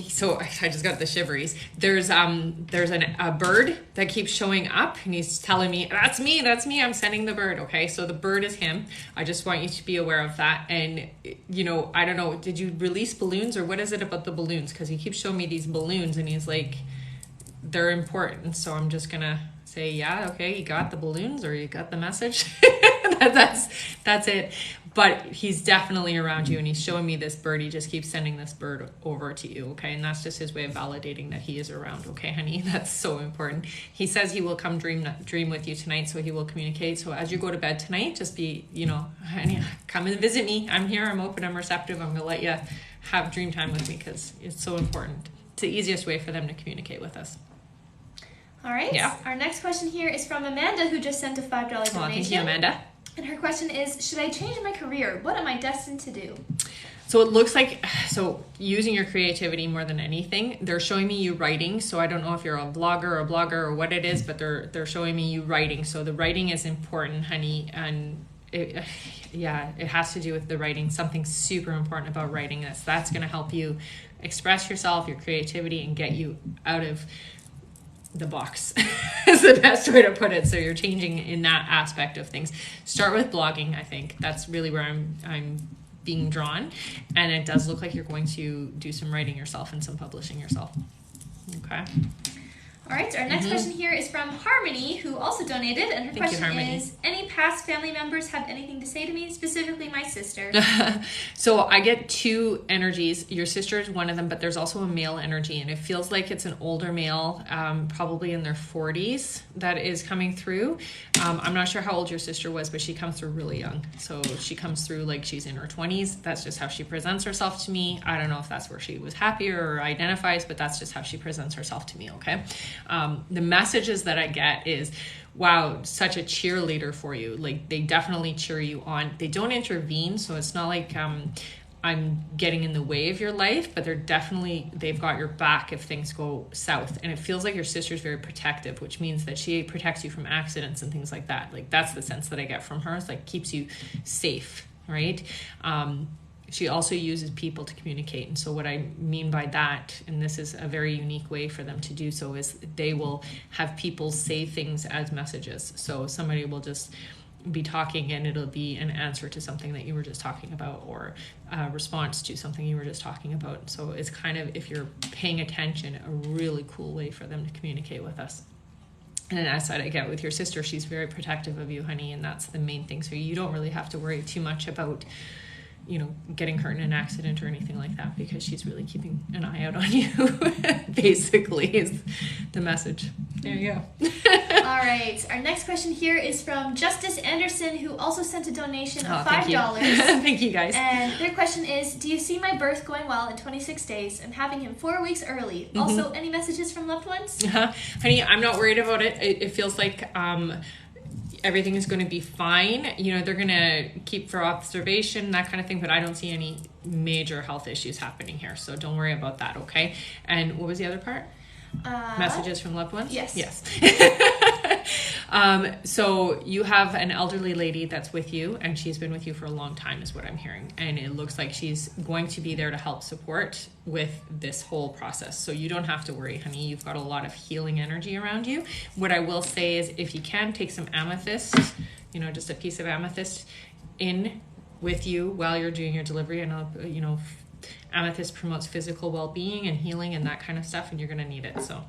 so I just got the shiveries. There's a bird that keeps showing up, and he's telling me, that's me, I'm sending the bird. Okay, so the bird is him. I just want you to be aware of that. And I don't know, did you release balloons, or what is it about the balloons? Because he keeps showing me these balloons, and he's like, they're important. So I'm just gonna say, yeah, okay, you got the balloons, or you got the message. that's it. But he's definitely around you, and he's showing me this bird. He just keeps sending this bird over to you, okay? And that's just his way of validating that he is around, okay, honey? That's so important. He says he will come dream with you tonight, so he will communicate. So as you go to bed tonight, just be, honey, come and visit me. I'm here. I'm open. I'm receptive. I'm going to let you have dream time with me because it's so important. It's the easiest way for them to communicate with us. All right. Yeah. Our next question here is from Amanda, who just sent a $5 donation. Thank you, Amanda. And her question is, should I change my career? What am I destined to do? So it looks like, using your creativity more than anything, they're showing me you writing. So I don't know if you're a blogger or what it is, but they're showing me you writing. So the writing is important, honey. And it has to do with the writing. Something super important about writing. That's going to help you express yourself, your creativity, and get you out of the box is the best way to put it. So you're changing in that aspect of things. Start with blogging. I think that's really where I'm being drawn, and it does look like you're going to do some writing yourself and some publishing yourself. Okay. All right, our next question here is from Harmony, who also donated, and her question is, any past family members have anything to say to me, specifically my sister? So I get two energies. Your sister is one of them, but there's also a male energy, and it feels like it's an older male, probably in their 40s, that is coming through. I'm not sure how old your sister was, but she comes through really young. So she comes through like she's in her 20s. That's just how she presents herself to me. I don't know if that's where she was happier or identifies, but that's just how she presents herself to me, okay? The messages that I get is, wow, such a cheerleader for you. Like, they definitely cheer you on. They don't intervene, so it's not like I'm getting in the way of your life, but they've got your back if things go south. And it feels like your sister's very protective, which means that she protects you from accidents and things like that. Like, that's the sense that I get from her. It's like, keeps you safe, right? She also uses people to communicate. And so what I mean by that, and this is a very unique way for them to do so, is they will have people say things as messages. So somebody will just be talking and it'll be an answer to something that you were just talking about, or a response to something you were just talking about. So it's kind of, if you're paying attention, a really cool way for them to communicate with us. And as I get with your sister, she's very protective of you, honey, and that's the main thing. So you don't really have to worry too much about, getting hurt in an accident or anything like that, because she's really keeping an eye out on you. Basically is the message. There you go. All right. Our next question here is from Justice Anderson, who also sent a donation of $5. Thank you guys. And their question is, do you see my birth going well in 26 days? I'm having him 4 weeks early. Mm-hmm. Also, any messages from loved ones? Honey, I'm not worried about it. It feels like everything is going to be fine. They're going to keep for observation, that kind of thing, but I don't see any major health issues happening here. So don't worry about that, okay? And what was the other part? Messages from loved ones? Yes. So you have an elderly lady that's with you, and she's been with you for a long time is what I'm hearing. And it looks like she's going to be there to help support with this whole process. So you don't have to worry, honey. You've got a lot of healing energy around you. What I will say is, if you can, take some amethyst, just a piece of amethyst in with you while you're doing your delivery. And amethyst promotes physical well-being and healing and that kind of stuff, and you're going to need it. So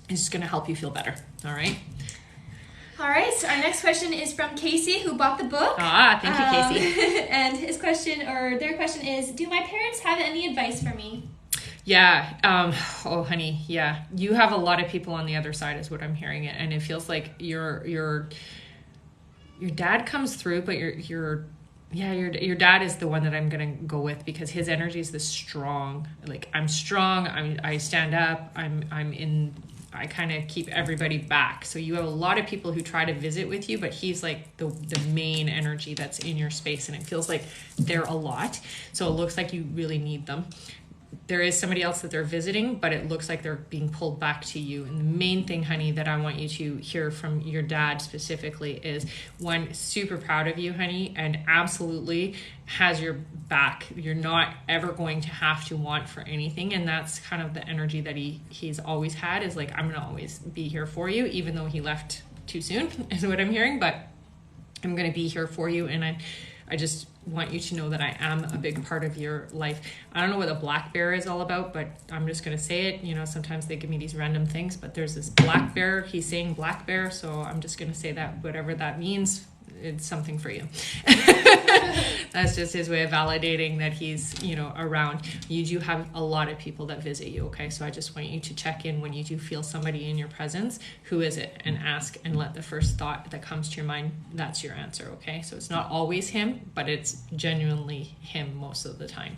it's just going to help you feel better. All right. Our next question is from Casey, who bought the book. Thank you, Casey. And their question is, do my parents have any advice for me? Yeah. Honey. Yeah. You have a lot of people on the other side is what I'm hearing. And it feels like your dad comes through, but your dad is the one that I'm going to go with, because his energy is this strong. Like, I'm strong. I stand up. I kind of keep everybody back. So you have a lot of people who try to visit with you, but he's like the main energy that's in your space, and it feels like they're a lot. So it looks like you really need them. There is somebody else that they're visiting, but it looks like they're being pulled back to you. And the main thing, honey, that I want you to hear from your dad specifically is, one, super proud of you, honey, and absolutely has your back. You're not ever going to have to want for anything. And that's kind of the energy that he's always had, is like, I'm going to always be here for you, even though he left too soon, is what I'm hearing. But I'm going to be here for you. And I just want you to know that I am a big part of your life. I don't know what a black bear is all about, but I'm just going to say it. Sometimes they give me these random things, but there's this black bear. He's saying black bear, so I'm just going to say that whatever that means, it's something for you. That's just his way of validating that he's, around. You do have a lot of people that visit you, okay? So I just want you to check in when you do feel somebody in your presence. Who is it? And ask, and let the first thought that comes to your mind, that's your answer, okay? So it's not always him, but it's genuinely him most of the time.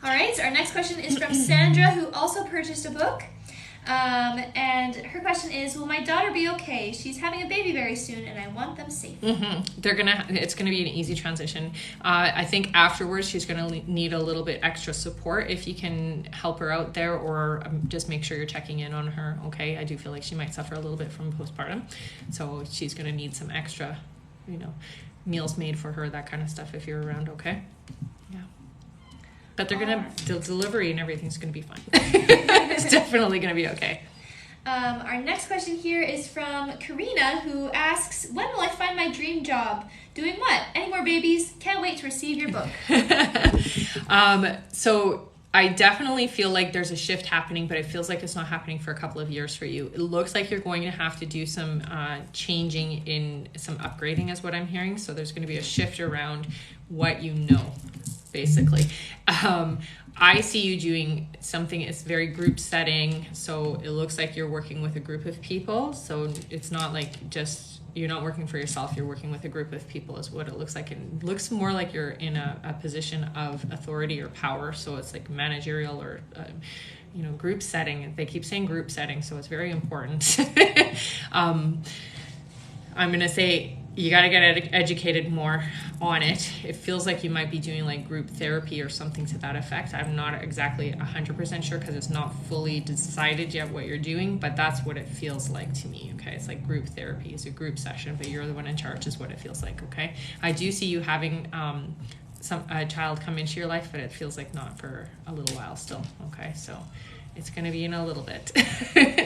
All right, our next question is from Sandra, who also purchased a book. And her question is, will my daughter be okay? She's having a baby very soon, and I want them safe. Mm-hmm. It's gonna be an easy transition. I think afterwards she's gonna need a little bit extra support if you can help her out there, or just make sure you're checking in on her. Okay, I do feel like she might suffer a little bit from postpartum, so she's gonna need some extra, meals made for her, that kind of stuff, if you're around. Okay. But they're the delivery and everything's gonna be fine. It's definitely gonna be okay. Our next question here is from Karina, who asks, when will I find my dream job? Doing what? Any more babies? Can't wait to receive your book. So I definitely feel like there's a shift happening, but it feels like it's not happening for a couple of years for you. It looks like you're going to have to do some changing in some upgrading, is what I'm hearing. So there's going to be a shift around what you know, basically. I see you doing something, it's very group setting. So it looks like you're working with a group of people. So it's not like just, you're not working for yourself, you're working with a group of people is what it looks like. It looks more like you're in a position of authority or power. So it's like managerial or, group setting. They keep saying group setting, so it's very important. I'm going to say, you got to get educated more on it. It feels like you might be doing like group therapy or something to that effect. I'm not exactly 100% sure because it's not fully decided yet what you're doing, but that's what it feels like to me, okay? It's like group therapy. It's a group session, but you're the one in charge is what it feels like, okay? I do see you having a child come into your life, but it feels like not for a little while still, okay? So it's going to be in a little bit.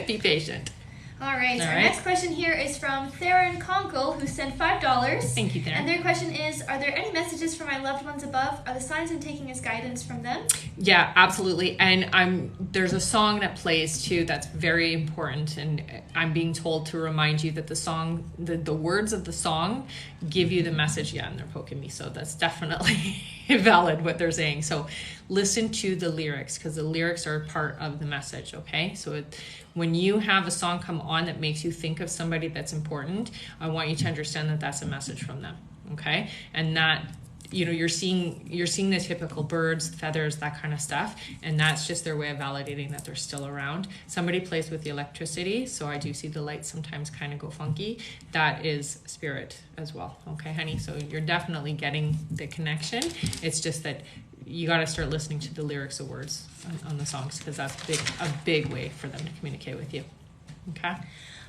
Be patient. All right. All Our right. next question here is from Theron Conkle, who sent $5. Thank you, Theron. And their question is, are there any messages for my loved ones above? Are the signs I'm taking as guidance from them? Yeah, absolutely. And there's a song that plays too that's very important, and I'm being told to remind you that the song, the words of the song give you the message. Yeah, and they're poking me, so that's definitely valid what they're saying. So listen to the lyrics, because the lyrics are part of the message, okay? So when you have a song come on that makes you think of somebody that's important, I want you to understand that that's a message from them, okay? And that, you know, you're seeing the typical birds, feathers, that kind of stuff, and that's just their way of validating that they're still around. Somebody plays with the electricity, so I do see the lights sometimes kind of go funky. That is spirit as well, okay, honey? So you're definitely getting the connection. It's just that you got to start listening to the lyrics of words on the songs, because that's a big way for them to communicate with you. Okay.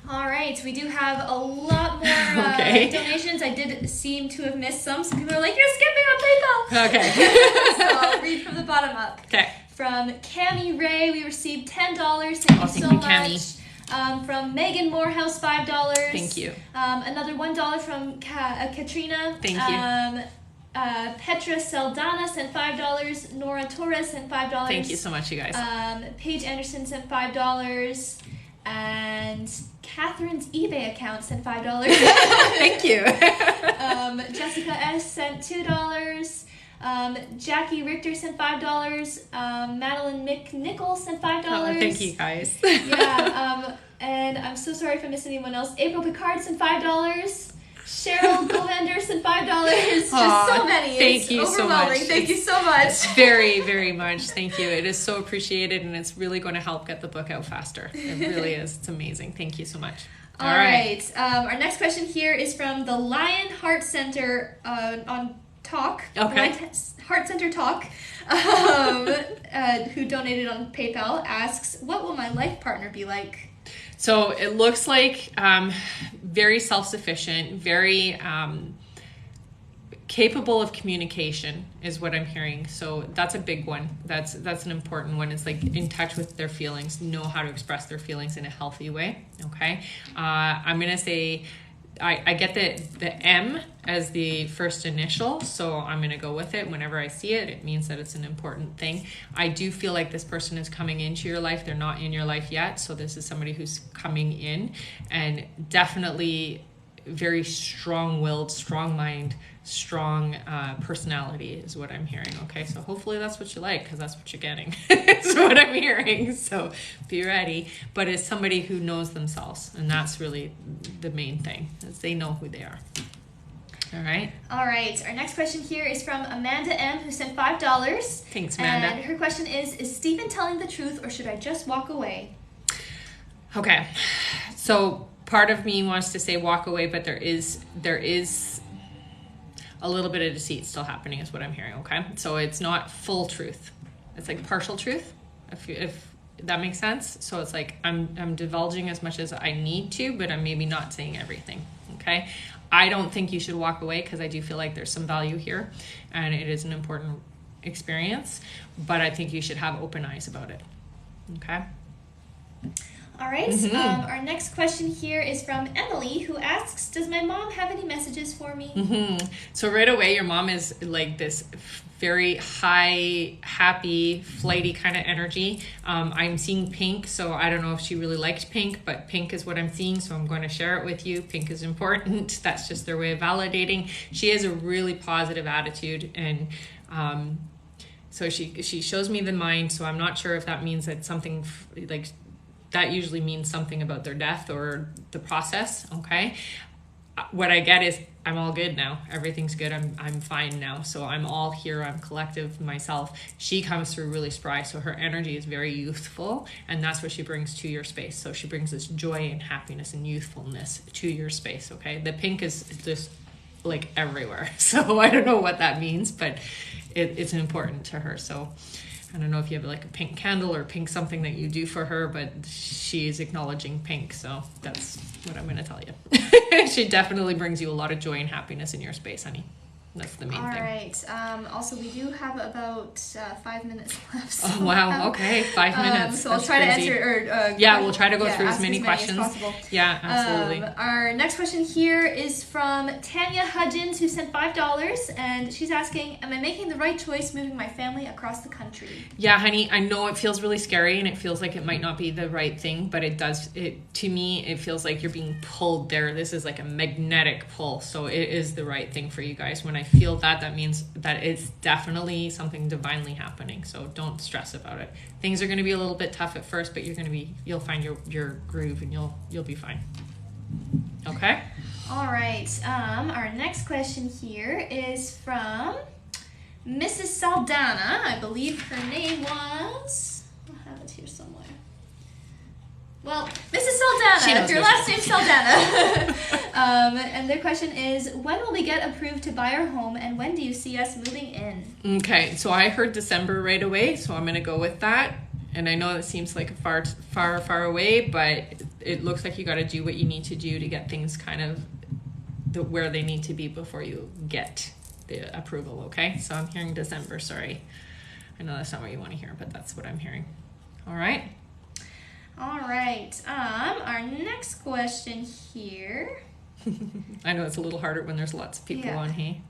All right, we do have a lot more donations. I did seem to have missed some. Some people are like, you're skipping on PayPal. Okay. So I'll read from the bottom up. Okay. From Cami Ray, we received $10. Thank you so much. Cami. From Megan Morehouse, $5. Thank you. Another $1 from Katrina. Thank you. Petra Saldana sent $5. Nora Torres sent $5. Thank you so much, you guys. Paige Anderson sent $5. And Catherine's eBay account sent $5. Thank you. Jessica S sent $2. Jackie Richter sent $5. Madeline McNichol sent $5. Thank you, guys. Yeah. And I'm so sorry if I missed anyone else. April Picard sent $5. Cheryl Govender sent $5. Just so many. Thank you so much. Thank you so much. Very, very much. Thank you. It is so appreciated, and it's really going to help get the book out faster. It really is. It's amazing. Thank you so much. All right. Our next question here is from the Lion Heart Center on Talk. Okay. Heart Center Talk, who donated on PayPal, asks, what will my life partner be like? So it looks like very self-sufficient, very capable of communication is what I'm hearing. So that's a big one. That's an important one. It's like in touch with their feelings, know how to express their feelings in a healthy way. Okay. I'm going to say, I get the M as the first initial, so I'm going to go with it. Whenever I see it, it means that it's an important thing. I do feel like this person is coming into your life. They're not in your life yet, so this is somebody who's coming in, and definitely very strong-willed, strong mind, strong personality is what I'm hearing. Okay, so hopefully that's what you like, because that's what you're getting. It's what I'm hearing, so be ready. But it's somebody who knows themselves, and that's really the main thing, is they know who they are. All right. All right. Our next question here is from Amanda M, who sent $5. Thanks, Amanda. And her question is Stephen telling the truth, or should I just walk away? Okay, so part of me wants to say walk away, but there is a little bit of deceit still happening, is what I'm hearing. Okay, so it's not full truth; it's like partial truth, if that makes sense. So it's like I'm divulging as much as I need to, but I'm maybe not saying everything. Okay, I don't think you should walk away, because I do feel like there's some value here, and it is an important experience. But I think you should have open eyes about it. Okay. All right. Our next question here is from Emily, who asks, does my mom have any messages for me? So right away, your mom is like this very high, happy, flighty kind of energy. I'm seeing pink, so I don't know if she really liked pink, but pink is what I'm seeing, so I'm going to share it with you. Pink is important. That's just their way of validating. She has a really positive attitude, and so she shows me the mind, so I'm not sure if that means that something like that usually means something about their death or the process. Okay, what I get is I'm all good now. Everything's good. I'm fine now. So I'm all here. I'm collective myself. She comes through really spry, so her energy is very youthful, and that's what she brings to your space. So she brings this joy and happiness and youthfulness to your space. Okay, the pink is just like everywhere. So I don't know what that means, but it's important to her. So I don't know if you have like a pink candle or pink something that you do for her, but she's acknowledging pink. So that's what I'm going to tell you. She definitely brings you a lot of joy and happiness in your space, honey. That's the main All thing. right. Also, we do have about 5 minutes left. So Oh, wow. Okay. 5 minutes. So I'll try crazy. to answer. Yeah, we'll try to go through as ask many questions as possible. Yeah, absolutely. Our next question here is from Tanya Hudgens, who sent $5, and she's asking, am I making the right choice moving my family across the country? Yeah, honey, I know it feels really scary and it feels like it might not be the right thing, but to me, it feels like you're being pulled there. This is like a magnetic pull. So it is the right thing for you guys. When I feel that, that means that it's definitely something divinely happening. So don't stress about it. Things are going to be a little bit tough at first, but you'll find your groove and you'll be fine. Okay? All right. Our next question here is from Mrs. Saldana. I believe her name was... I'll have it here somewhere. Well, Mrs. Saldana, if your last name's Saldana. And their question is, when will we get approved to buy our home, and when do you see us moving in? Okay, so I heard December right away, so I'm going to go with that. And I know it seems like far away, but it looks like you got to do what you need to do to get things kind of where they need to be before you get the approval, okay? So I'm hearing December, sorry. I know that's not what you want to hear, but that's what I'm hearing. All right? All right. Our next question here. I know it's a little harder when there's lots of people on, hey?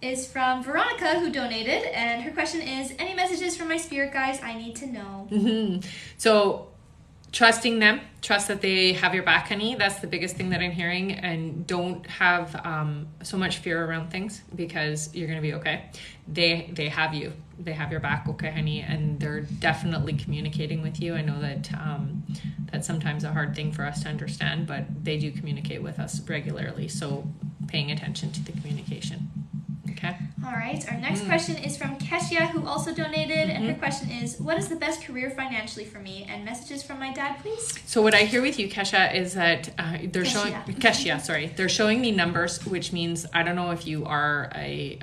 Is from Veronica, who donated, and her question is, any messages from my spirit guides I need to know? Mm-hmm. So trusting them, trust that they have your back, honey. That's the biggest thing that I'm hearing. And don't have so much fear around things, because you're going to be okay. They have you. They have your back, okay, honey? And they're definitely communicating with you. I know that that's sometimes a hard thing for us to understand, but they do communicate with us regularly. So paying attention to the communication. Okay. All right. Our next question is from Kesha, who also donated, and her question is, what is the best career financially for me? And messages from my dad, please. So what I hear with you, Kesha, is that they're showing they're showing me numbers, which means I don't know if you are a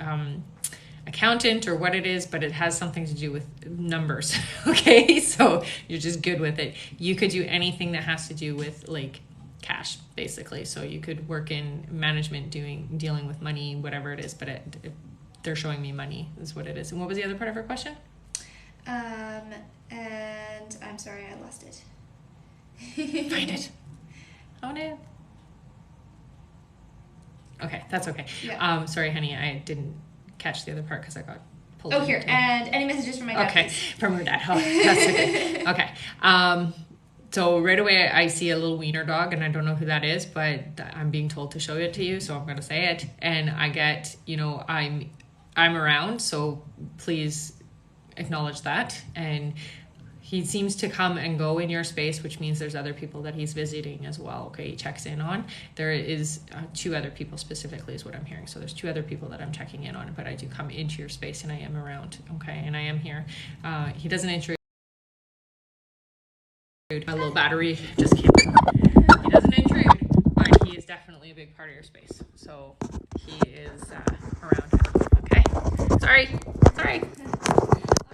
accountant or what it is, but it has something to do with numbers. Okay, so you're just good with it. You could do anything that has to do with like cash, basically. So you could work in management, dealing with money, whatever it is, but they're showing me money is what it is. And what was the other part of her question? And I'm sorry, I lost it. Find it. Oh no. Okay, that's okay. Yeah. Sorry, honey, I didn't catch the other part because I got pulled. Oh, here. And any messages from my dad, okay, please? From her dad. Oh, that's okay. Okay. So right away I see a little wiener dog, and I don't know who that is, but I'm being told to show it to you, so I'm going to say it. And I get, I'm around, so please acknowledge that. And he seems to come and go in your space, which means there's other people that he's visiting as well. Okay, he checks in on. There is 2 other people specifically is what I'm hearing. So there's 2 other people that I'm checking in on, but I do come into your space and I am around. Okay, and I am here. He doesn't intrude. My little battery just came. He doesn't intrude, but he is definitely a big part of your space. So he is around. Okay, sorry.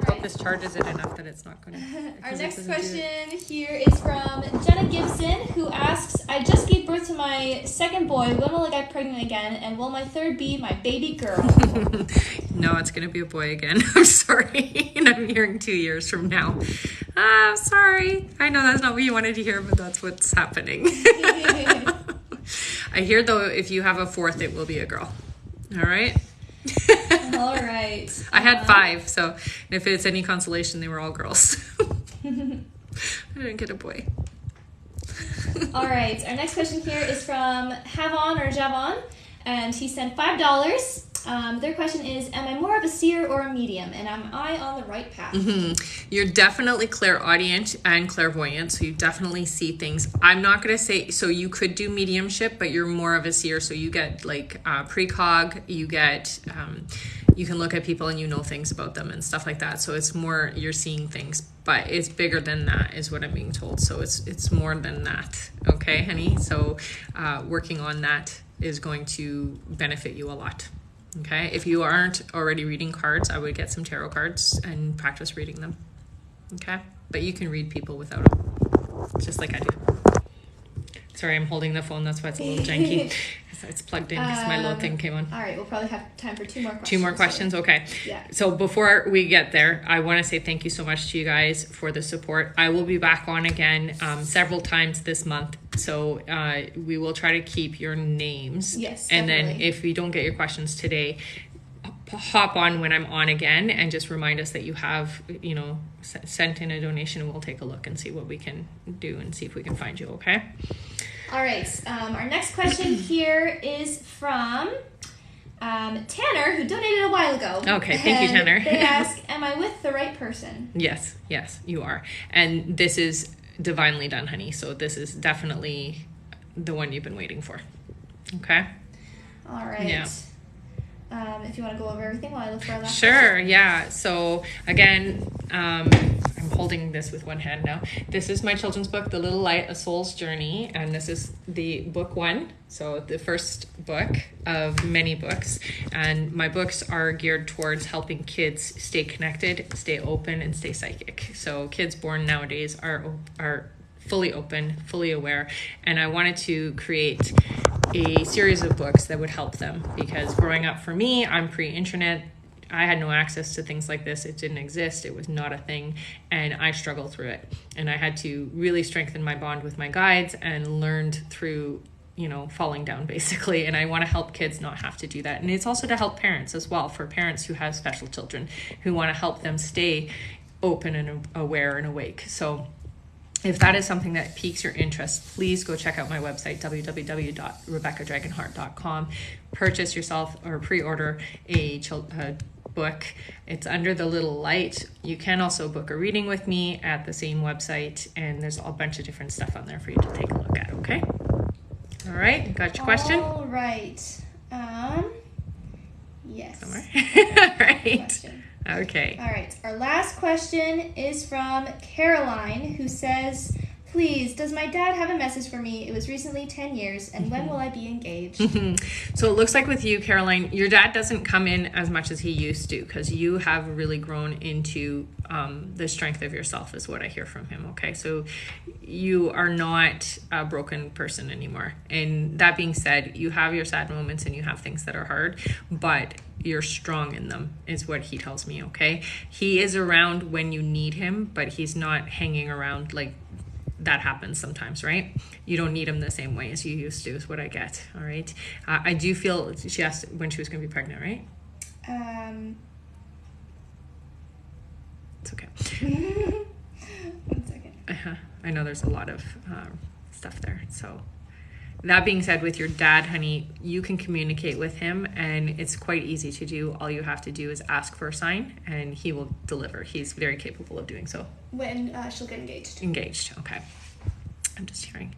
I hope this charges it enough that it's not going to. Our next question here is from Jenna Gibson, who asks, I just gave birth to my second boy. When will I get pregnant again? And will my third be my baby girl? No, it's going to be a boy again. I'm sorry. And I'm hearing 2 years from now. Sorry. I know that's not what you wanted to hear, but that's what's happening. I hear, though, if you have a 4th, it will be a girl. All right? All right. I had 5, so if it's any consolation, they were all girls. I didn't get a boy. All right. Our next question here is from Havon or Javon, and he sent $5. Their question is, am I more of a seer or a medium, and am I on the right path? You're definitely clairaudient and clairvoyant, so you definitely see things. I'm not going to say, so you could do mediumship, but you're more of a seer, so you get like precog, you get, you can look at people and you know things about them and stuff like that, so it's more, you're seeing things, but it's bigger than that is what I'm being told, so it's more than that, okay, honey? So working on that is going to benefit you a lot. Okay, if you aren't already reading cards, I would get some tarot cards and practice reading them. Okay, but you can read people without them, just like I do. Sorry, I'm holding the phone. That's why it's a little janky. It's plugged in because my little thing came on. All right, we'll probably have time for 2 more questions. 2 more questions? Okay. Yeah. So before we get there, I want to say thank you so much to you guys for the support. I will be back on again several times this month. So we will try to keep your names. Yes, and definitely. then if we don't get your questions today, hop on when I'm on again and just remind us that you have, you know, sent in a donation, and we'll take a look and see what we can do and see if we can find you, okay? All right. Our next question here is from Tanner, who donated a while ago. Okay, thank you, And Tanner. They ask, am I with the right person? Yes, you are. And this is divinely done, honey. So this is definitely the one you've been waiting for. Okay? All right. Yeah. If you want to go over everything while I look for our last Sure, yeah. So again, I'm holding this with one hand now. This is my children's book, The Little Light, A Soul's Journey, and this is the book 1, so the first book of many books. And my books are geared towards helping kids stay connected, stay open, and stay psychic. So kids born nowadays are fully open, fully aware, and I wanted to create a series of books that would help them, because growing up for me, I'm pre-internet. I had no access to things like this. It didn't exist. It was not a thing, and I struggled through it. And I had to really strengthen my bond with my guides and learned through, you know, falling down basically. And I want to help kids not have to do that. And it's also to help parents as well, for parents who have special children, who want to help them stay open and aware and awake. So if that is something that piques your interest, please go check out my website, www.rebeccadragonheart.com. Purchase yourself or pre-order a book. It's under The Little Light. You can also book a reading with me at the same website, and there's a bunch of different stuff on there for you to take a look at, okay? All right, got your question? All right. Yes. Somewhere? All right. Question. Okay. All right. Our last question is from Caroline, who says, please, does my dad have a message for me? It was recently 10 years, and when will I be engaged? So it looks like with you, Caroline, your dad doesn't come in as much as he used to, because you have really grown into the strength of yourself, is what I hear from him, okay? So you are not a broken person anymore. And that being said, you have your sad moments and you have things that are hard, but you're strong in them, is what he tells me, okay? He is around when you need him, but he's not hanging around. Like, that happens sometimes, right? You don't need him the same way as you used to, is what I get, all right? I do feel, she asked when she was going to be pregnant, right? It's okay. 1 second. I know there's a lot of stuff there, so... That being said, with your dad, honey, you can communicate with him, and it's quite easy to do. All you have to do is ask for a sign, and he will deliver. He's very capable of doing so. When she'll get engaged. Engaged, okay. I'm just hearing.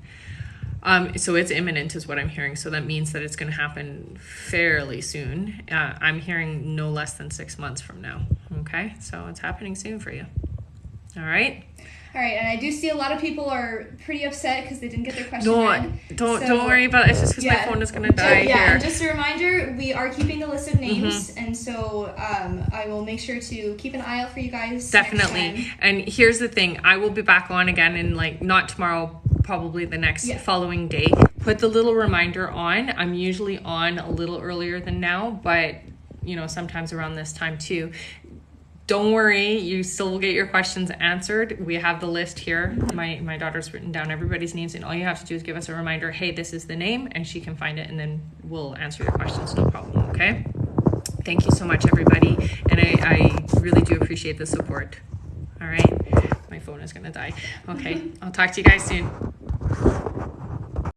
So it's imminent is what I'm hearing. So that means that it's going to happen fairly soon. I'm hearing no less than 6 months from now, okay? So it's happening soon for you. All right? All right, and I do see a lot of people are pretty upset because they didn't get their question read. Don't worry about it. It's just because my phone is going to die here. And just a reminder, we are keeping a list of names, and so I will make sure to keep an eye out for you guys. Definitely. Next time. And here's the thing. I will be back on again in, like, not tomorrow, probably the next following day. Put the little reminder on. I'm usually on a little earlier than now, but, you know, sometimes around this time too. Don't worry, you still will get your questions answered. We have the list here. My daughter's written down everybody's names, and all you have to do is give us a reminder, hey, this is the name, and she can find it, and then we'll answer your questions, no problem, okay? Thank you so much, everybody, and I really do appreciate the support. All right? My phone is going to die. Okay, I'll talk to you guys soon.